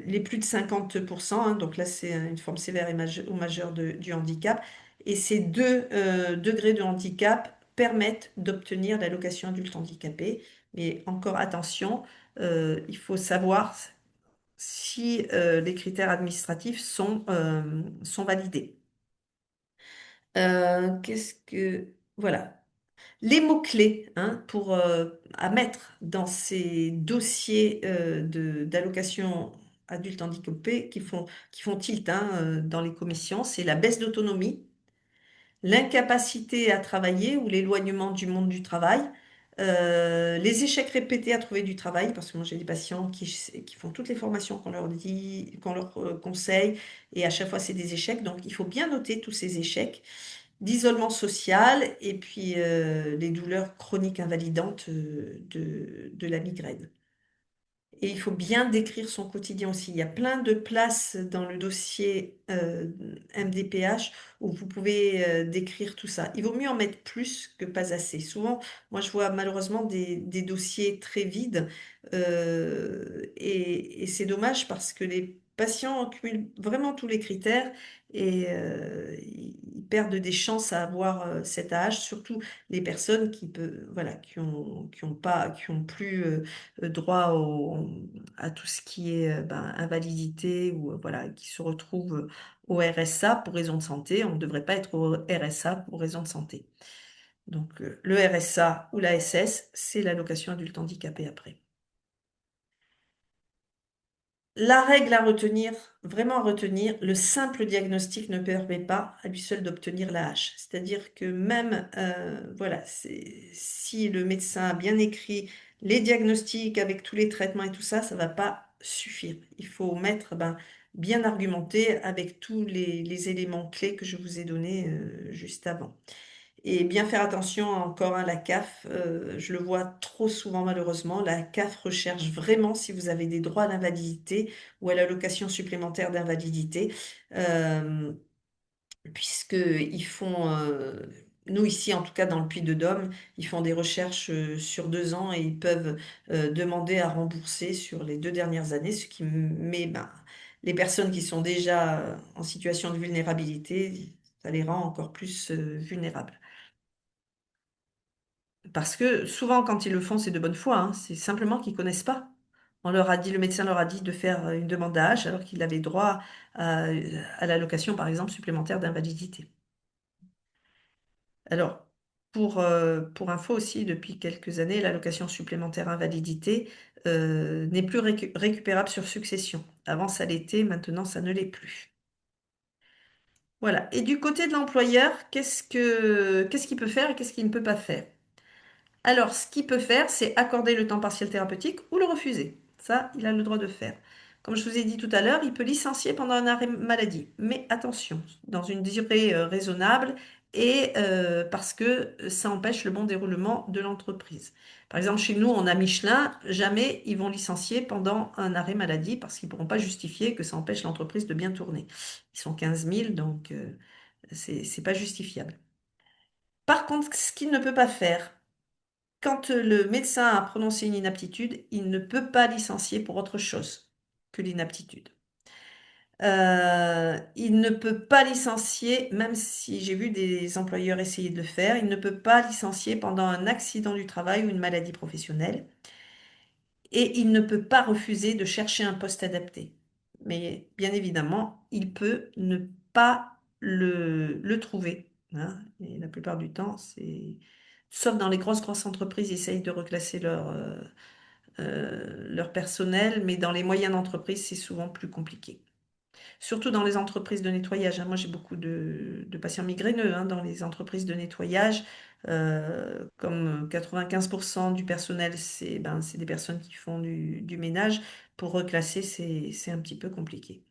les plus de 50%, hein, donc là c'est une forme sévère ou majeure du handicap, et ces deux degrés de handicap permettent d'obtenir l'allocation adulte handicapé. Mais encore attention, il faut savoir si les critères administratifs sont validés. Qu'est-ce que... Voilà. Les mots-clés, hein, à mettre dans ces dossiers d'allocation adulte handicapé qui font tilt, hein, dans les commissions, c'est la baisse d'autonomie, l'incapacité à travailler ou l'éloignement du monde du travail, les échecs répétés à trouver du travail, parce que moi j'ai des patients qui font toutes les formations qu'on leur dit, qu'on leur conseille, et à chaque fois c'est des échecs, donc il faut bien noter tous ces échecs d'isolement social et puis les douleurs chroniques invalidantes de la migraine. Et il faut bien décrire son quotidien aussi. Il y a plein de places dans le dossier MDPH où vous pouvez décrire tout ça. Il vaut mieux en mettre plus que pas assez. Souvent, moi, je vois malheureusement des dossiers très vides et c'est dommage parce que les patients cumulent vraiment tous les critères et ils perdent des chances à avoir cet âge, surtout les personnes voilà, qui ont plus droit à tout ce qui est invalidité ou voilà, qui se retrouvent au RSA pour raison de santé. On ne devrait pas être au RSA pour raison de santé. Donc le RSA ou la SS, c'est l'allocation adulte handicapé après. La règle à retenir, vraiment à retenir, le simple diagnostic ne permet pas à lui seul d'obtenir la H. C'est-à-dire que même, voilà, si le médecin a bien écrit les diagnostics avec tous les traitements et tout ça, ça va pas suffire. Il faut mettre, bien argumenté avec tous les éléments clés que je vous ai donnés juste avant. Et bien faire attention encore à la CAF, je le vois trop souvent malheureusement, la CAF recherche vraiment si vous avez des droits à l'invalidité ou à l'allocation supplémentaire d'invalidité, euh, puisqu'ils font, nous ici en tout cas dans le Puy-de-Dôme, ils font des recherches sur 2 ans et ils peuvent demander à rembourser sur les 2 dernières années, ce qui met les personnes qui sont déjà en situation de vulnérabilité, ça les rend encore plus vulnérables. Parce que souvent, quand ils le font, c'est de bonne foi, hein. C'est simplement qu'ils connaissent pas. On leur a dit, le médecin leur a dit de faire une demande d'âge alors qu'il avait droit à l'allocation, par exemple, supplémentaire d'invalidité. Alors, pour info aussi, depuis quelques années, l'allocation supplémentaire invalidité n'est plus récupérable sur succession. Avant, ça l'était, maintenant, ça ne l'est plus. Voilà. Et du côté de l'employeur, qu'est-ce qu'il peut faire et qu'est-ce qu'il ne peut pas faire? Alors, ce qu'il peut faire, c'est accorder le temps partiel thérapeutique ou le refuser. Ça, il a le droit de faire. Comme je vous ai dit tout à l'heure, il peut licencier pendant un arrêt maladie. Mais attention, dans une durée raisonnable et parce que ça empêche le bon déroulement de l'entreprise. Par exemple, chez nous, on a Michelin, jamais ils vont licencier pendant un arrêt maladie parce qu'ils ne pourront pas justifier que ça empêche l'entreprise de bien tourner. Ils sont 15 000, donc c'est pas justifiable. Par contre, ce qu'il ne peut pas faire, quand le médecin a prononcé une inaptitude, il ne peut pas licencier pour autre chose que l'inaptitude. Il ne peut pas licencier, même si j'ai vu des employeurs essayer de le faire, il ne peut pas licencier pendant un accident du travail ou une maladie professionnelle. Et il ne peut pas refuser de chercher un poste adapté. Mais bien évidemment, il peut ne pas le trouver, hein. Et la plupart du temps, c'est... Sauf dans les grosses entreprises, ils essayent de reclasser leur personnel, mais dans les moyennes entreprises, c'est souvent plus compliqué. Surtout dans les entreprises de nettoyage, hein. Moi, j'ai beaucoup de patients migraineux, hein, dans les entreprises de nettoyage. Comme 95% du personnel, c'est des personnes qui font du ménage. Pour reclasser, c'est un petit peu compliqué.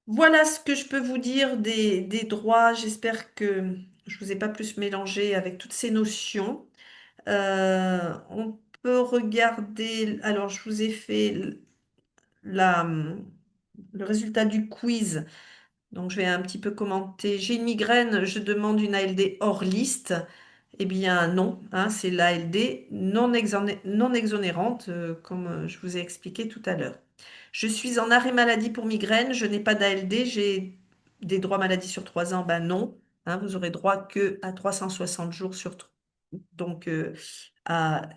Voilà ce que je peux vous dire des droits. J'espère que je vous ai pas plus mélangé avec toutes ces notions. On peut regarder. Alors, je vous ai fait la, le résultat du quiz. Donc, je vais un petit peu commenter. J'ai une migraine, je demande une ALD hors liste. Eh bien, non, hein, c'est l'ALD non exonérante, comme je vous ai expliqué tout à l'heure. Je suis en arrêt maladie pour migraine, je n'ai pas d'ALD, j'ai des droits maladie sur 3 ans. Ben non, hein, vous aurez droit que à 360 jours donc à,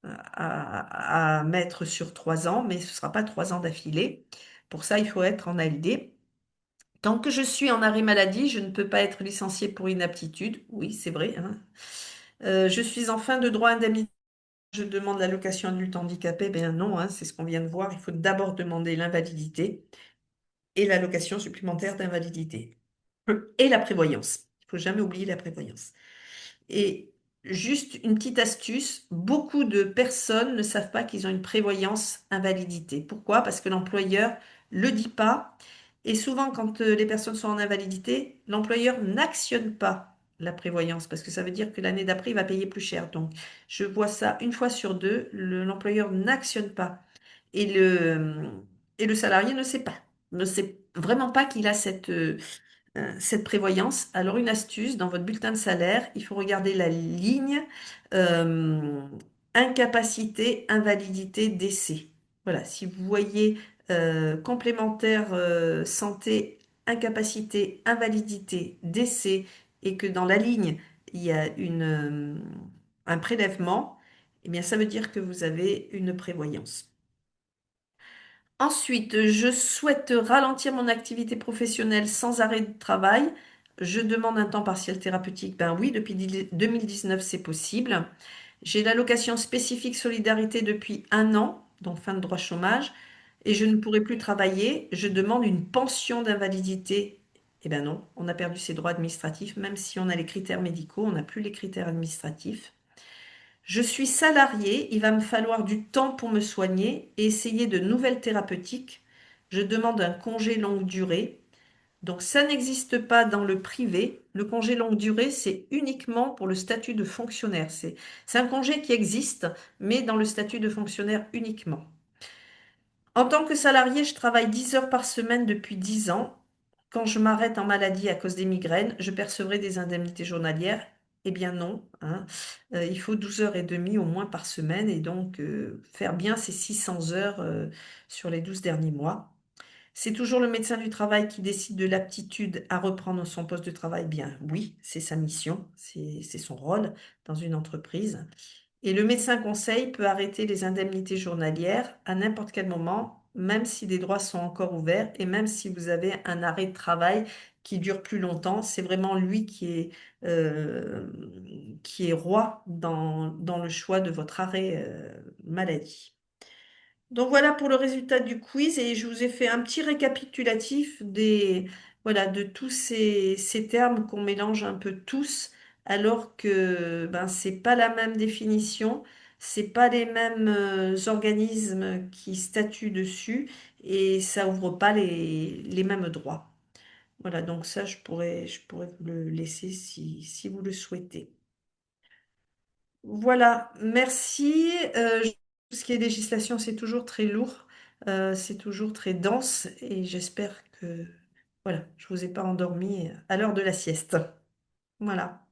à mettre sur 3 ans, mais ce ne sera pas 3 ans d'affilée. Pour ça, il faut être en ALD. Tant que je suis en arrêt maladie, je ne peux pas être licenciée pour inaptitude. Oui, c'est vrai, hein. Je suis en fin de droit indemnité. Je demande l'allocation adulte handicapé. Ben non, hein, c'est ce qu'on vient de voir. Il faut d'abord demander l'invalidité et l'allocation supplémentaire d'invalidité. Et la prévoyance. Il faut jamais oublier la prévoyance. Et juste une petite astuce, beaucoup de personnes ne savent pas qu'ils ont une prévoyance invalidité. Pourquoi? Parce que l'employeur le dit pas. Et souvent, quand les personnes sont en invalidité, l'employeur n'actionne pas la prévoyance parce que ça veut dire que l'année d'après, il va payer plus cher. Donc, je vois ça une fois sur deux, l'employeur n'actionne pas. Et et le salarié ne sait pas, ne sait vraiment pas qu'il a cette prévoyance. Alors, une astuce, dans votre bulletin de salaire, il faut regarder la ligne euh, incapacité, invalidité, décès. Voilà, si vous voyez complémentaire santé, incapacité, invalidité, décès, et que dans la ligne, il y a un prélèvement, eh bien, ça veut dire que vous avez une prévoyance. Ensuite, je souhaite ralentir mon activité professionnelle sans arrêt de travail. Je demande un temps partiel thérapeutique. Ben oui, depuis 2019, c'est possible. J'ai l'allocation spécifique solidarité depuis 1 an, donc fin de droit chômage, et je ne pourrai plus travailler. Je demande une pension d'invalidité. Eh ben non, on a perdu ses droits administratifs, même si on a les critères médicaux, on n'a plus les critères administratifs. Je suis salarié, il va me falloir du temps pour me soigner et essayer de nouvelles thérapeutiques. Je demande un congé longue durée. Donc ça n'existe pas dans le privé. Le congé longue durée, c'est uniquement pour le statut de fonctionnaire. C'est un congé qui existe, mais dans le statut de fonctionnaire uniquement. En tant que salarié, je travaille 10 heures par semaine depuis 10 ans. Quand je m'arrête en maladie à cause des migraines, je percevrai des indemnités journalières. Eh bien non, hein. Il faut 12 heures et demie au moins par semaine et donc faire bien ces 600 heures sur les 12 derniers mois. C'est toujours le médecin du travail qui décide de l'aptitude à reprendre son poste de travail. Bien, oui, c'est sa mission, c'est son rôle dans une entreprise. Et le médecin conseil peut arrêter les indemnités journalières à n'importe quel moment, même si des droits sont encore ouverts et même si vous avez un arrêt de travail qui dure plus longtemps. C'est vraiment lui qui est roi dans le choix de votre arrêt maladie. Donc voilà pour le résultat du quiz et je vous ai fait un petit récapitulatif voilà, de tous ces termes qu'on mélange un peu tous alors que ben, c'est pas la même définition, c'est pas les mêmes organismes qui statuent dessus et ça ouvre pas les mêmes droits. Voilà, donc ça je pourrais vous le laisser si vous le souhaitez. Voilà, merci. Tout ce qui est législation, c'est toujours très lourd, c'est toujours très dense et j'espère que, voilà, je vous ai pas endormi à l'heure de la sieste. Voilà.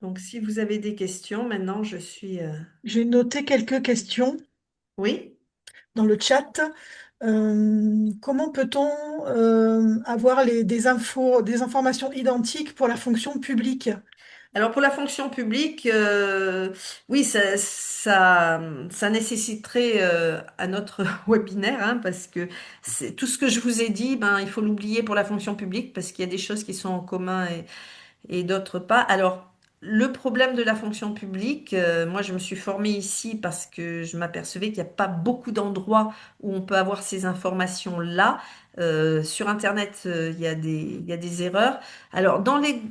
Donc, si vous avez des questions, maintenant, je suis... J'ai noté quelques questions Oui? dans le chat. Comment peut-on avoir des infos, des informations identiques pour la fonction publique? Alors pour la fonction publique, oui, ça nécessiterait un autre webinaire, hein, parce que c'est tout ce que je vous ai dit, ben, il faut l'oublier pour la fonction publique, parce qu'il y a des choses qui sont en commun et d'autres pas. Alors, le problème de la fonction publique, moi je me suis formée ici parce que je m'apercevais qu'il n'y a pas beaucoup d'endroits où on peut avoir ces informations-là. Sur Internet, il y a des erreurs. Alors, dans les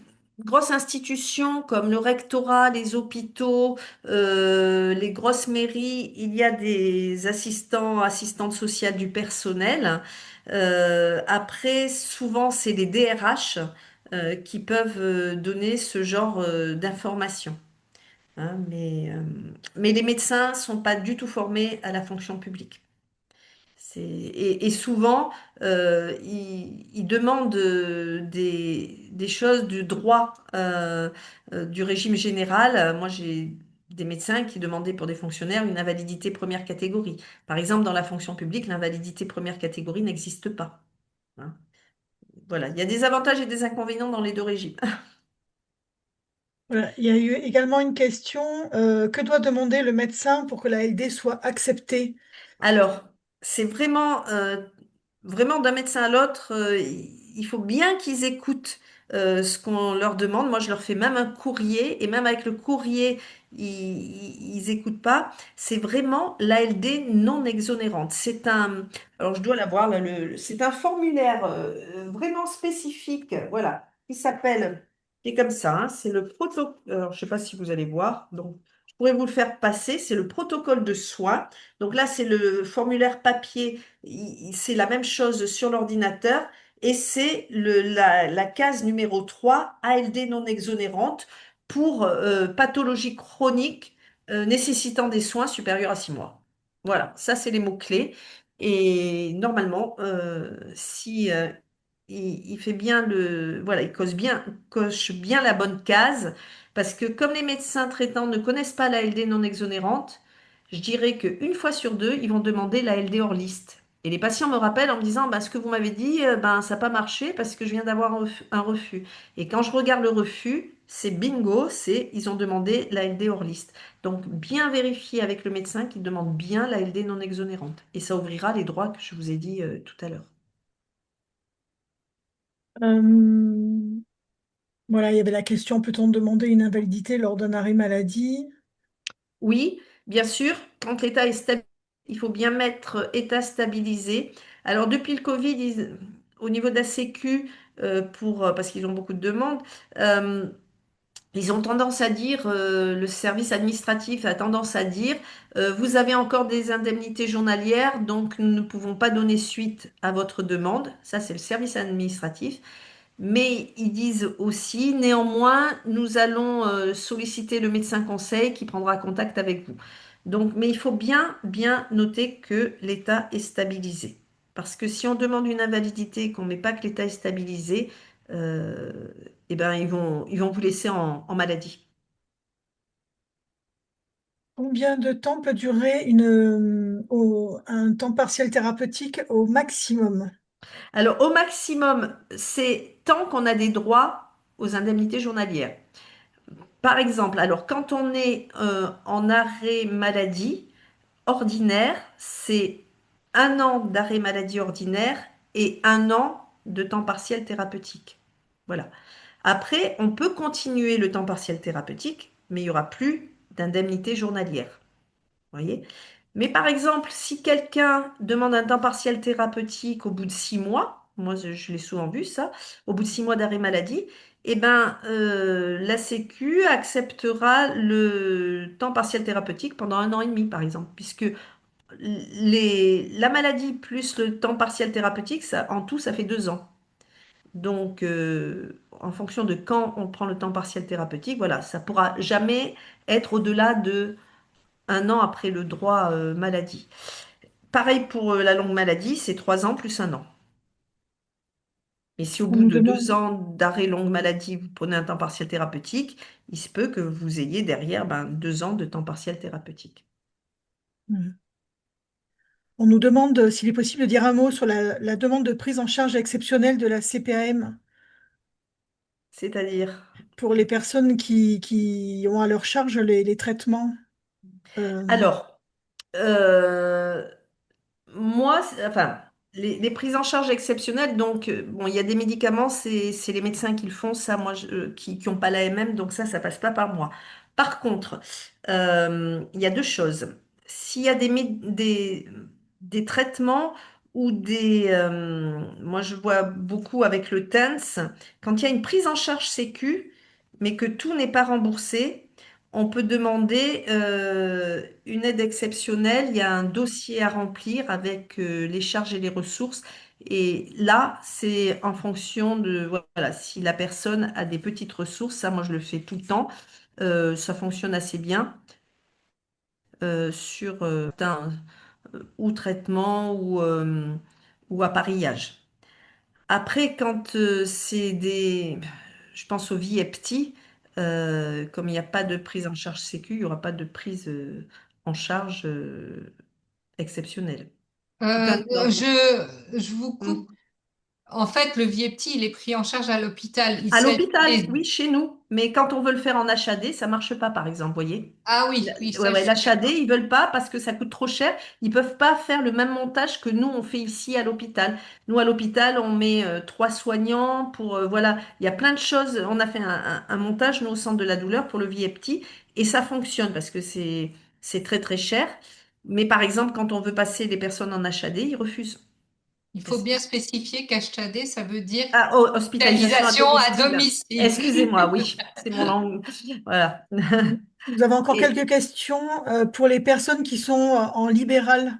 grosses institutions comme le rectorat, les hôpitaux, les grosses mairies, il y a des assistants, assistantes sociales du personnel. Après, souvent, c'est les DRH qui peuvent donner ce genre d'informations, hein, mais les médecins sont pas du tout formés à la fonction publique. Et souvent, ils demandent des choses du droit du régime général. Moi, j'ai des médecins qui demandaient pour des fonctionnaires une invalidité première catégorie. Par exemple, dans la fonction publique, l'invalidité première catégorie n'existe pas, hein. Voilà, il y a des avantages et des inconvénients dans les deux régimes. Voilà. Il y a eu également une question, que doit demander le médecin pour que la LD soit acceptée? Alors, c'est vraiment d'un médecin à l'autre, il faut bien qu'ils écoutent ce qu'on leur demande. Moi, je leur fais même un courrier et même avec le courrier, ils écoutent pas. C'est vraiment l'ALD non exonérante. Alors je dois l'avoir là, c'est un formulaire vraiment spécifique, voilà, qui est comme ça, hein, c'est le protocole. Alors, je sais pas si vous allez voir, donc je pourrais vous le faire passer. C'est le protocole de soins. Donc là, c'est le formulaire papier, c'est la même chose sur l'ordinateur et c'est la case numéro 3, ALD non exonérante pour pathologie chronique nécessitant des soins supérieurs à 6 mois. Voilà, ça c'est les mots-clés. Et normalement, si il fait bien voilà, il coche bien la bonne case, parce que comme les médecins traitants ne connaissent pas la LD non exonérante, je dirais qu'une fois sur deux, ils vont demander la LD hors liste. Et les patients me rappellent en me disant, bah, ce que vous m'avez dit, ben, ça n'a pas marché parce que je viens d'avoir un refus. Et quand je regarde le refus, c'est bingo, ils ont demandé la LD hors liste. Donc, bien vérifier avec le médecin qu'il demande bien la LD non exonérante. Et ça ouvrira les droits que je vous ai dit tout à l'heure. Euh, voilà, il y avait la question, peut-on demander une invalidité lors d'un arrêt maladie? Oui, bien sûr, quand l'état est stable, il faut bien mettre état stabilisé. Alors, depuis le Covid, au niveau de la Sécu, parce qu'ils ont beaucoup de demandes, euh, ils ont tendance à dire, le service administratif a tendance à dire, vous avez encore des indemnités journalières, donc nous ne pouvons pas donner suite à votre demande. Ça, c'est le service administratif. Mais ils disent aussi, néanmoins, nous allons solliciter le médecin conseil qui prendra contact avec vous. Donc, mais il faut bien, bien noter que l'état est stabilisé. Parce que si on demande une invalidité et qu'on ne met pas que l'état est stabilisé, euh, eh ben, ils vont vous laisser en maladie. Combien de temps peut durer un temps partiel thérapeutique au maximum? Alors, au maximum, c'est tant qu'on a des droits aux indemnités journalières. Par exemple, alors quand on est en arrêt maladie ordinaire, c'est 1 an d'arrêt maladie ordinaire et 1 an de temps partiel thérapeutique. Voilà. Après, on peut continuer le temps partiel thérapeutique, mais il n'y aura plus d'indemnité journalière. Voyez? Mais par exemple, si quelqu'un demande un temps partiel thérapeutique au bout de 6 mois, moi je l'ai souvent vu ça, au bout de 6 mois d'arrêt maladie, eh ben, la Sécu acceptera le temps partiel thérapeutique pendant 1 an et demi, par exemple, puisque la maladie plus le temps partiel thérapeutique, ça, en tout, ça fait 2 ans. Donc, en fonction de quand on prend le temps partiel thérapeutique, voilà, ça pourra jamais être au-delà de 1 an après le droit maladie. Pareil pour la longue maladie, c'est 3 ans plus 1 an. Et si au On bout nous de demande, 2 ans d'arrêt longue maladie, vous prenez un temps partiel thérapeutique, il se peut que vous ayez derrière 2 ans de temps partiel thérapeutique. on nous demande s'il est possible de dire un mot sur la demande de prise en charge exceptionnelle de la CPAM C'est-à-dire, pour les personnes qui ont à leur charge les traitements. Euh, alors, euh, moi, enfin, les prises en charge exceptionnelles, donc, bon, il y a des médicaments, c'est les médecins qui le font, ça, moi, qui n'ont pas l'AMM, donc ça passe pas par moi. Par contre, il y a deux choses. S'il y a des traitements ou moi, je vois beaucoup avec le TENS, quand il y a une prise en charge sécu, mais que tout n'est pas remboursé, on peut demander une aide exceptionnelle. Il y a un dossier à remplir avec les charges et les ressources. Et là, c'est en fonction de, voilà, si la personne a des petites ressources, ça, moi, je le fais tout le temps. Ça fonctionne assez bien sur ou traitement ou appareillage. Après, quand je pense aux VIEPTI, comme il n'y a pas de prise en charge sécu, il n'y aura pas de prise en charge exceptionnelle. C'est un exemple. je vous coupe. Hmm. En fait, le Viepti, il est pris en charge à l'hôpital. Il À s'agit l'hôpital, des... oui, chez nous. Mais quand on veut le faire en HAD, ça marche pas, par exemple, voyez. Ah oui, oui, Ouais, ça, je ouais, suis l'HAD, d'accord. ils veulent pas parce que ça coûte trop cher. Ils peuvent pas faire le même montage que nous, on fait ici à l'hôpital. Nous, à l'hôpital, on met 3 soignants pour, voilà, il y a plein de choses. On a fait un montage, nous, au centre de la douleur pour le VIEPTI, et ça fonctionne parce que c'est très, très cher. Mais par exemple, quand on veut passer les personnes en HAD, ils refusent. Il faut Parce que bien spécifier qu'HTAD, ça veut dire Ah, hospitalisation à hospitalisation à domicile. domicile. Excusez-moi, oui, c'est mon langue. Voilà. Nous avons encore Et quelques questions pour les personnes qui sont en libéral.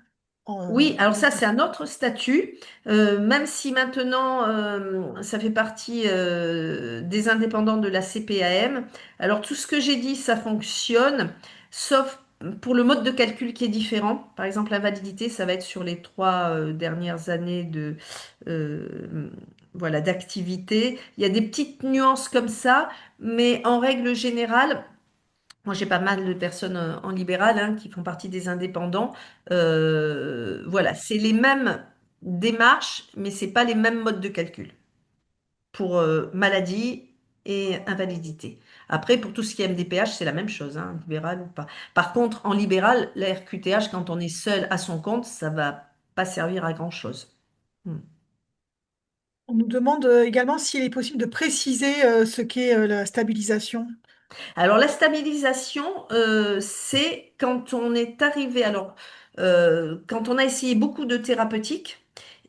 oui, alors En- ça, c'est un autre statut. Même si maintenant, ça fait partie des indépendants de la CPAM. Alors, tout ce que j'ai dit, ça fonctionne, sauf pour le mode de calcul qui est différent. Par exemple, la validité, ça va être sur les 3 dernières années euh, voilà, d'activité. Il y a des petites nuances comme ça, mais en règle générale, moi, j'ai pas mal de personnes en libéral qui font partie des indépendants. Voilà, c'est les mêmes démarches, mais c'est pas les mêmes modes de calcul pour maladie et invalidité. Après, pour tout ce qui est MDPH, c'est la même chose, libéral ou pas. Par contre, en libéral, la RQTH, quand on est seul à son compte, ça va pas servir à grand-chose. Hmm. On nous demande également s'il est possible de préciser ce qu'est la stabilisation. Alors, la stabilisation, c'est quand on est arrivé, alors, quand on a essayé beaucoup de thérapeutiques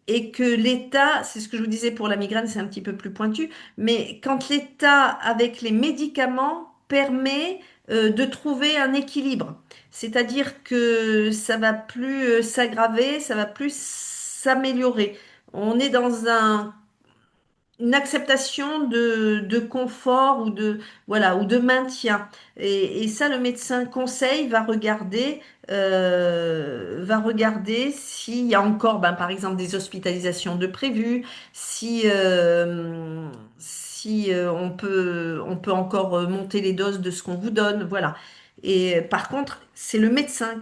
et que l'État, c'est ce que je vous disais pour la migraine, c'est un petit peu plus pointu, mais quand l'État, avec les médicaments, permet de trouver un équilibre, c'est-à-dire que ça va plus s'aggraver, ça va plus s'améliorer. On est dans une acceptation de confort ou voilà, ou de maintien. Et ça, le médecin conseil va regarder s'il y a encore, par exemple, des hospitalisations de prévues, si on peut encore monter les doses de ce qu'on vous donne, voilà. Et par contre, c'est le médecin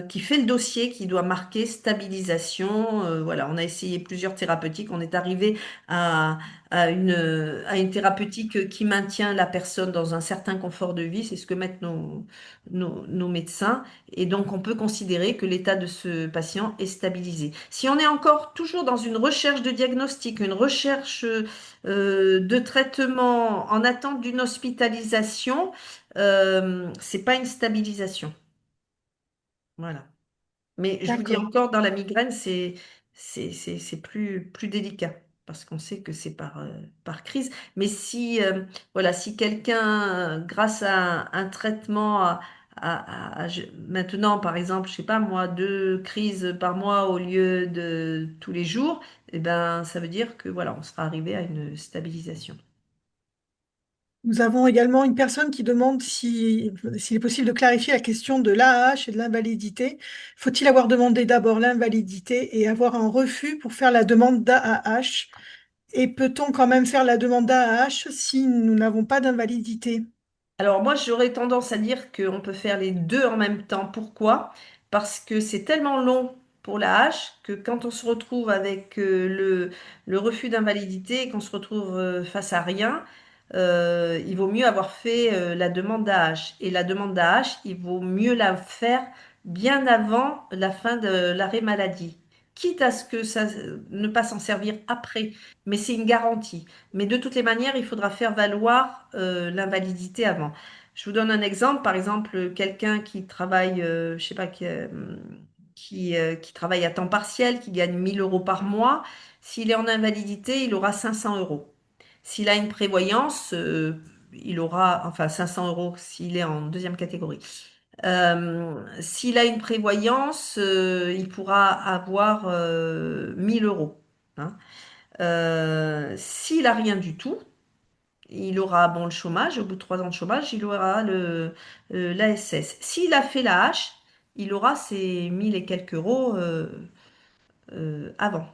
qui fait le dossier, qui doit marquer stabilisation. Voilà, on a essayé plusieurs thérapeutiques. On est arrivé à, à une thérapeutique qui maintient la personne dans un certain confort de vie. C'est ce que mettent nos médecins. Et donc, on peut considérer que l'état de ce patient est stabilisé. Si on est encore toujours dans une recherche de diagnostic, une recherche de traitement en attente d'une hospitalisation, c'est pas une stabilisation. Voilà. Mais je vous dis D'accord. encore, dans la migraine, c'est plus délicat parce qu'on sait que c'est par crise. Mais si, voilà, si quelqu'un, grâce à un traitement, maintenant, par exemple, je sais pas moi, 2 crises par mois au lieu de tous les jours, eh ben, ça veut dire que voilà, on sera arrivé à une stabilisation. Nous avons également une personne qui demande s'il est possible de clarifier la question de l'AAH et de l'invalidité. Faut-il avoir demandé d'abord l'invalidité et avoir un refus pour faire la demande d'AAH? Et peut-on quand même faire la demande d'AAH si nous n'avons pas d'invalidité? Alors moi, j'aurais tendance à dire qu'on peut faire les deux en même temps. Pourquoi? Parce que c'est tellement long pour la hache que quand on se retrouve avec le refus d'invalidité et qu'on se retrouve face à rien, il vaut mieux avoir fait la demande d'AH. Et la demande d'AH, il vaut mieux la faire bien avant la fin de l'arrêt maladie. Quitte à ce que ça ne pas s'en servir après, mais c'est une garantie. Mais de toutes les manières, il faudra faire valoir l'invalidité avant. Je vous donne un exemple. Par exemple, quelqu'un qui travaille, je sais pas, qui travaille à temps partiel, qui gagne 1 000 € par mois, s'il est en invalidité, il aura 500 euros. S'il a une prévoyance, il aura, enfin 500 euros s'il est en deuxième catégorie. S'il a une prévoyance, il pourra avoir 1 000 €. Hein. S'il a rien du tout, il aura bon le chômage. Au bout de 3 ans de chômage, il aura l'ASS. S'il a fait la hache, il aura ses 1 000 et quelques euros avant.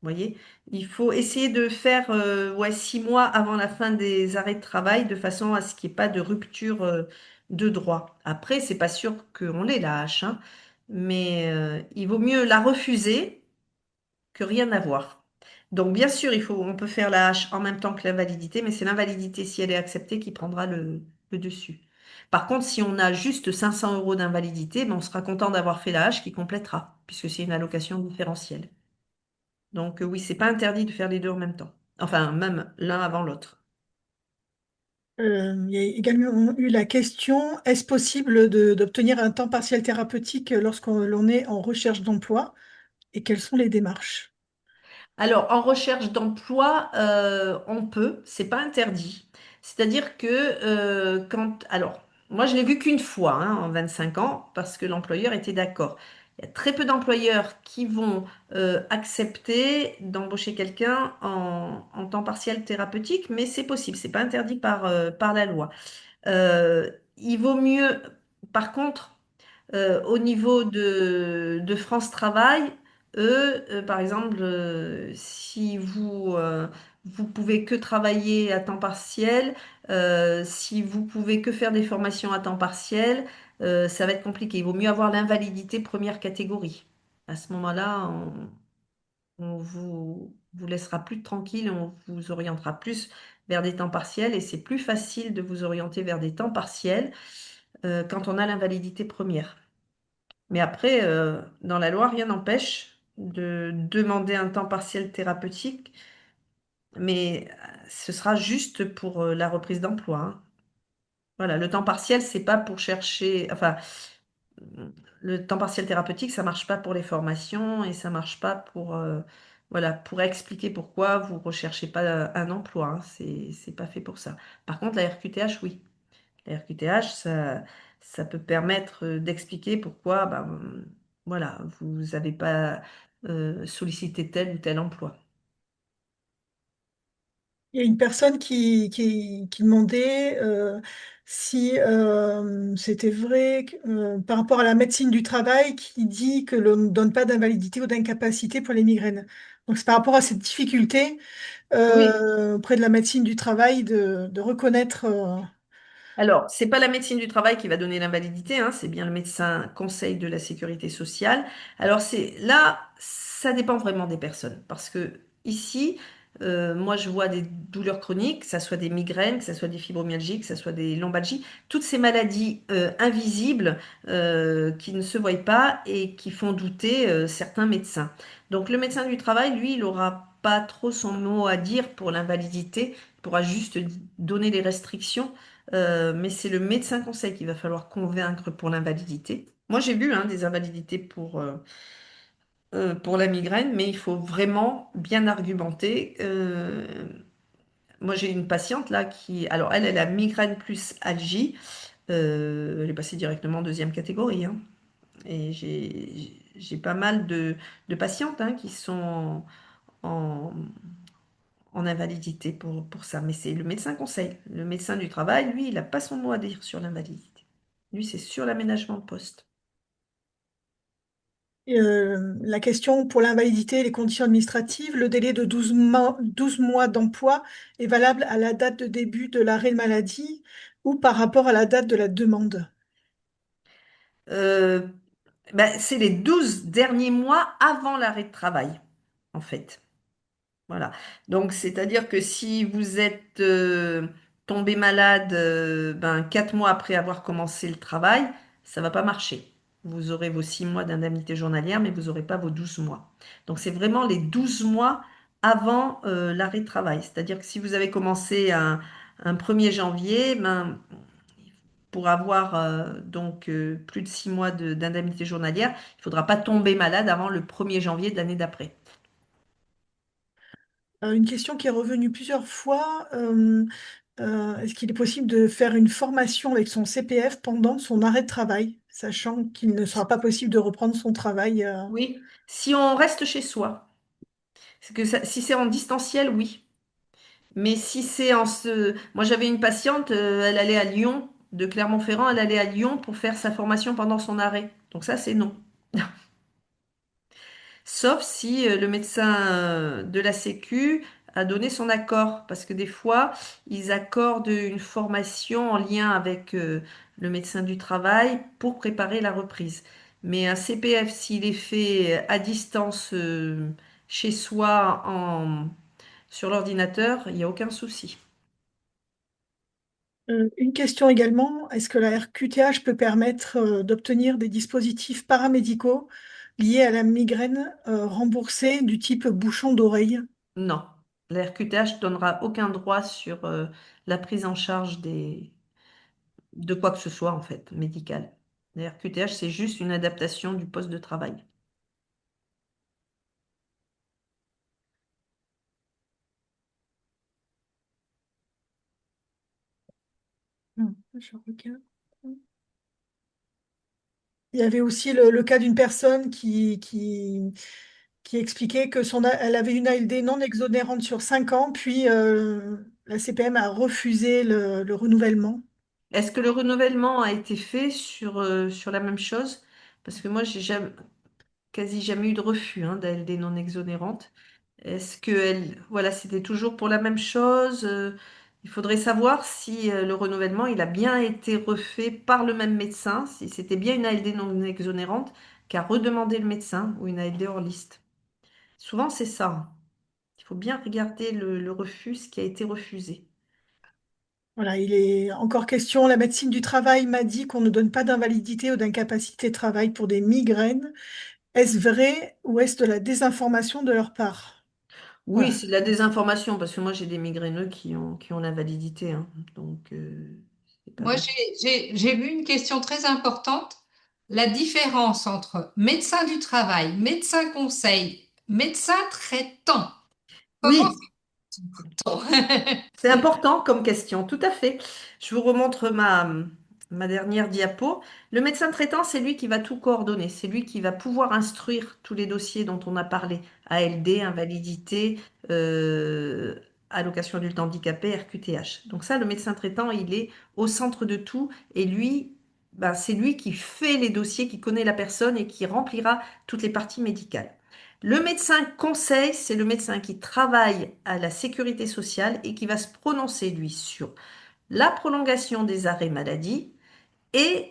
Vous voyez, il faut essayer de faire ouais, 6 mois avant la fin des arrêts de travail de façon à ce qu'il n'y ait pas de rupture de droit. Après, c'est pas sûr qu'on l'ait la hache, hein, mais il vaut mieux la refuser que rien avoir. Donc, bien sûr, on peut faire la hache en même temps que l'invalidité, mais c'est l'invalidité, si elle est acceptée, qui prendra le dessus. Par contre, si on a juste 500 euros d'invalidité, ben, on sera content d'avoir fait la hache qui complétera, puisque c'est une allocation différentielle. Donc, oui, c'est pas interdit de faire les deux en même temps. Enfin, même l'un avant l'autre. Il y a également eu la question, est-ce possible d'obtenir un temps partiel thérapeutique lorsqu'on l'on est en recherche d'emploi et quelles sont les démarches? Alors, en recherche d'emploi, on peut, c'est pas interdit. C'est-à-dire que alors, moi je l'ai vu qu'une fois hein, en 25 ans parce que l'employeur était d'accord. Il y a très peu d'employeurs qui vont accepter d'embaucher quelqu'un en temps partiel thérapeutique, mais c'est possible, c'est pas interdit par la loi. Il vaut mieux, par contre, au niveau de France Travail, eux, par exemple, si vous pouvez que travailler à temps partiel, si vous pouvez que faire des formations à temps partiel, ça va être compliqué. Il vaut mieux avoir l'invalidité première catégorie. À ce moment-là, on vous laissera plus tranquille, on vous orientera plus vers des temps partiels et c'est plus facile de vous orienter vers des temps partiels quand on a l'invalidité première. Mais après, dans la loi, rien n'empêche de demander un temps partiel thérapeutique, mais ce sera juste pour la reprise d'emploi. Hein. Voilà, le temps partiel, c'est pas pour chercher, enfin, le temps partiel thérapeutique, ça marche pas pour les formations et ça marche pas pour, voilà, pour expliquer pourquoi vous recherchez pas un emploi. Hein. C'est pas fait pour ça. Par contre, la RQTH, oui. La RQTH, ça peut permettre d'expliquer pourquoi, ben, voilà, vous n'avez pas sollicité tel ou tel emploi. Il y a une personne qui demandait si c'était vrai par rapport à la médecine du travail qui dit que l'on ne donne pas d'invalidité ou d'incapacité pour les migraines. Donc c'est par rapport à cette difficulté Oui, auprès de la médecine du travail de reconnaître. Alors, c'est pas la médecine du travail qui va donner l'invalidité, hein, c'est bien le médecin conseil de la sécurité sociale. Alors, c'est là, ça dépend vraiment des personnes, parce que ici, moi, je vois des douleurs chroniques, que ça soit des migraines, que ça soit des fibromyalgies, que ça soit des lombalgies, toutes ces maladies invisibles qui ne se voient pas et qui font douter certains médecins. Donc, le médecin du travail, lui, il aura pas trop son mot à dire pour l'invalidité, il pourra juste donner les restrictions. Mais c'est le médecin conseil qu'il va falloir convaincre pour l'invalidité. Moi, j'ai vu hein, des invalidités pour la migraine, mais il faut vraiment bien argumenter. Moi, j'ai une patiente là qui, alors elle a migraine plus algie. Elle est passée directement en deuxième catégorie, hein. Et j'ai pas mal de patientes hein, qui sont en, en invalidité pour ça. Mais c'est le médecin conseil. Le médecin du travail, lui, il n'a pas son mot à dire sur l'invalidité. Lui, c'est sur l'aménagement de poste. La question pour l'invalidité et les conditions administratives, le délai de 12 mois d'emploi est valable à la date de début de l'arrêt de maladie ou par rapport à la date de la demande. Euh, ben, c'est les 12 derniers mois avant l'arrêt de travail, en fait. Voilà. Donc, c'est-à-dire que si vous êtes tombé malade 4 mois après avoir commencé le travail, ça va pas marcher. Vous aurez vos 6 mois d'indemnité journalière, mais vous n'aurez pas vos 12 mois. Donc, c'est vraiment les 12 mois avant l'arrêt de travail. C'est-à-dire que si vous avez commencé un 1er janvier, ben, pour avoir plus de 6 mois d'indemnité journalière, il ne faudra pas tomber malade avant le 1er janvier de l'année d'après. Une question qui est revenue plusieurs fois, est-ce qu'il est possible de faire une formation avec son CPF pendant son arrêt de travail, sachant qu'il ne sera pas possible de reprendre son travail Oui, si on reste chez soi. Si c'est en distanciel, oui. Mais si c'est en ce... Moi, j'avais une patiente, elle allait à Lyon, de Clermont-Ferrand, elle allait à Lyon pour faire sa formation pendant son arrêt. Donc ça, c'est non. Sauf si le médecin de la Sécu a donné son accord, parce que des fois, ils accordent une formation en lien avec le médecin du travail pour préparer la reprise. Mais un CPF, s'il est fait à distance chez soi sur l'ordinateur, il n'y a aucun souci. Une question également, est-ce que la RQTH peut permettre d'obtenir des dispositifs paramédicaux liés à la migraine remboursés du type bouchon d'oreille? Non, la RQTH donnera aucun droit sur la prise en charge de quoi que ce soit, en fait, médical. La RQTH, c'est juste une adaptation du poste de travail. Je regarde. Il y avait aussi le cas d'une personne qui expliquait que elle avait une ALD non exonérante sur 5 ans, puis la CPM a refusé le renouvellement. Est-ce que le renouvellement a été fait sur la même chose? Parce que moi, j'ai quasi jamais eu de refus hein, d'ALD non exonérante. Est-ce que voilà, c'était toujours pour la même chose? Il faudrait savoir si le renouvellement, il a bien été refait par le même médecin, si c'était bien une ALD non exonérante qu'a redemandé le médecin ou une ALD hors liste. Souvent, c'est ça. Il faut bien regarder le refus, ce qui a été refusé. Voilà, il est encore question, la médecine du travail m'a dit qu'on ne donne pas d'invalidité ou d'incapacité de travail pour des migraines. Est-ce vrai ou est-ce de la désinformation de leur part? Oui, Voilà. c'est de la désinformation, parce que moi, j'ai des migraineux qui ont l'invalidité, hein. Donc, c'est pas Moi, vrai. j'ai vu une question très importante, la différence entre médecin du travail, médecin conseil, médecin traitant. Comment Oui, fait-on? c'est important comme question, tout à fait. Je vous remontre ma dernière diapo. Le médecin traitant, c'est lui qui va tout coordonner. C'est lui qui va pouvoir instruire tous les dossiers dont on a parlé. ALD, invalidité, euh, allocation adulte handicapé, RQTH. Donc ça, le médecin traitant, il est au centre de tout. Et lui, ben, c'est lui qui fait les dossiers, qui connaît la personne et qui remplira toutes les parties médicales. Le médecin conseil, c'est le médecin qui travaille à la sécurité sociale et qui va se prononcer, lui, sur la prolongation des arrêts maladie et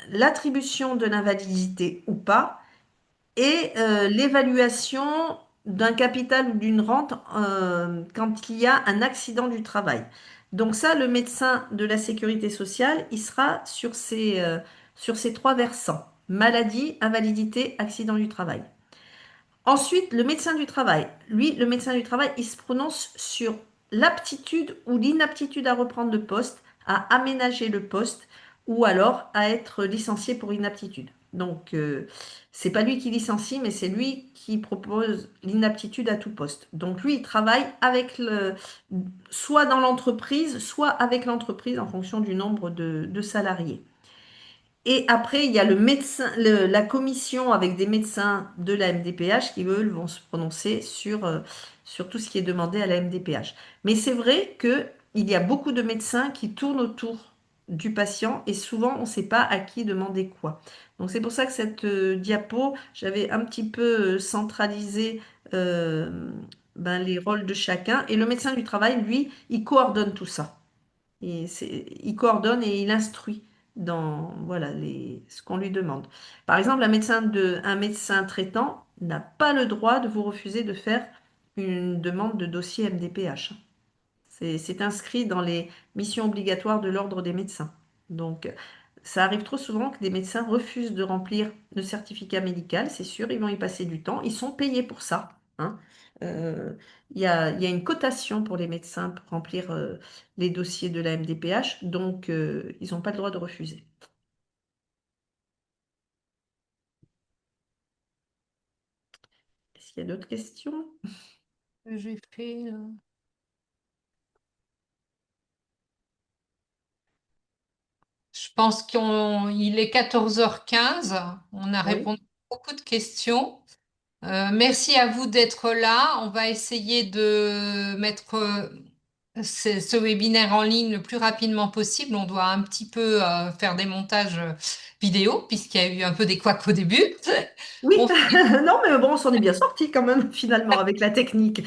l'attribution de l'invalidité ou pas et l'évaluation d'un capital ou d'une rente quand il y a un accident du travail. Donc ça, le médecin de la sécurité sociale, il sera sur ces trois versants. Maladie, invalidité, accident du travail. Ensuite, le médecin du travail. Lui, le médecin du travail, il se prononce sur l'aptitude ou l'inaptitude à reprendre le poste, à aménager le poste ou alors à être licencié pour inaptitude. Donc, c'est pas lui qui licencie, mais c'est lui qui propose l'inaptitude à tout poste. Donc, lui, il travaille soit dans l'entreprise, soit avec l'entreprise en fonction du nombre de salariés. Et après, il y a le médecin, la commission avec des médecins de la MDPH qui, eux, vont se prononcer sur tout ce qui est demandé à la MDPH. Mais c'est vrai qu'il y a beaucoup de médecins qui tournent autour du patient et souvent, on ne sait pas à qui demander quoi. Donc, c'est pour ça que cette diapo, j'avais un petit peu centralisé euh, les rôles de chacun. Et le médecin du travail, lui, il coordonne tout ça. Il coordonne et il instruit dans voilà, ce qu'on lui demande. Par exemple, un médecin traitant n'a pas le droit de vous refuser de faire une demande de dossier MDPH. C'est inscrit dans les missions obligatoires de l'ordre des médecins. Donc, ça arrive trop souvent que des médecins refusent de remplir le certificat médical, c'est sûr, ils vont y passer du temps, ils sont payés pour ça, hein. Euh, il y a une cotation pour les médecins pour remplir les dossiers de la MDPH, donc ils n'ont pas le droit de refuser. Est-ce qu'il y a d'autres questions? J'ai fait, je pense qu'il est 14h15. On a Oui. répondu à beaucoup de questions. Merci à vous d'être là. On va essayer de mettre ce webinaire en ligne le plus rapidement possible. On doit un petit peu faire des montages vidéo puisqu'il y a eu un peu des couacs au début. Oui, On fait non, mais bon, on s'en est bien sorti quand même, finalement, avec la technique.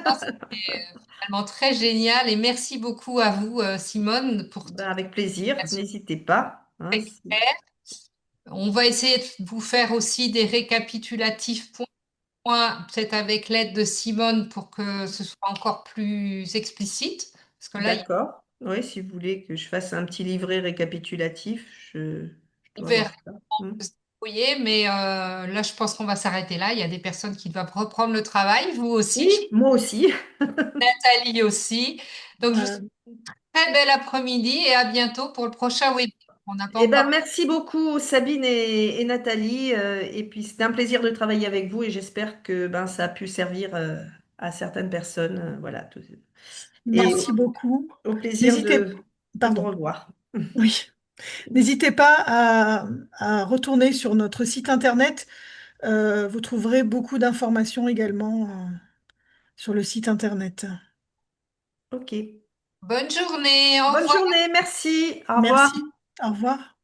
ça, c'était vraiment très génial et merci beaucoup à vous, Simone, pour toutes Ben, avec les plaisir, explications n'hésitez pas, hein, très claires. On va essayer de vous faire aussi des récapitulatifs point à point, peut-être avec l'aide de Simone pour que ce soit encore plus explicite. Parce que là, D'accord. Oui, si vous voulez que je fasse un petit livret récapitulatif, je on dois voir verra ça. comment vous se débrouiller, mais là, je pense qu'on va s'arrêter là. Il y a des personnes qui doivent reprendre le travail, vous aussi, Oui, moi aussi. Nathalie aussi. Donc, je vous souhaite Euh, un très bel après-midi et à bientôt pour le prochain webinaire. On n'a pas Eh ben, encore. merci beaucoup Sabine et Nathalie. Et puis c'était un plaisir de travailler avec vous et j'espère que ben, ça a pu servir à certaines personnes. Voilà. Et Merci beaucoup. au plaisir N'hésitez, de vous pardon, revoir. oui, n'hésitez pas à retourner sur notre site internet. Vous trouverez beaucoup d'informations également sur le site internet. Ok. Bonne journée, au Bonne revoir. journée, merci. Au revoir. Merci. Au revoir.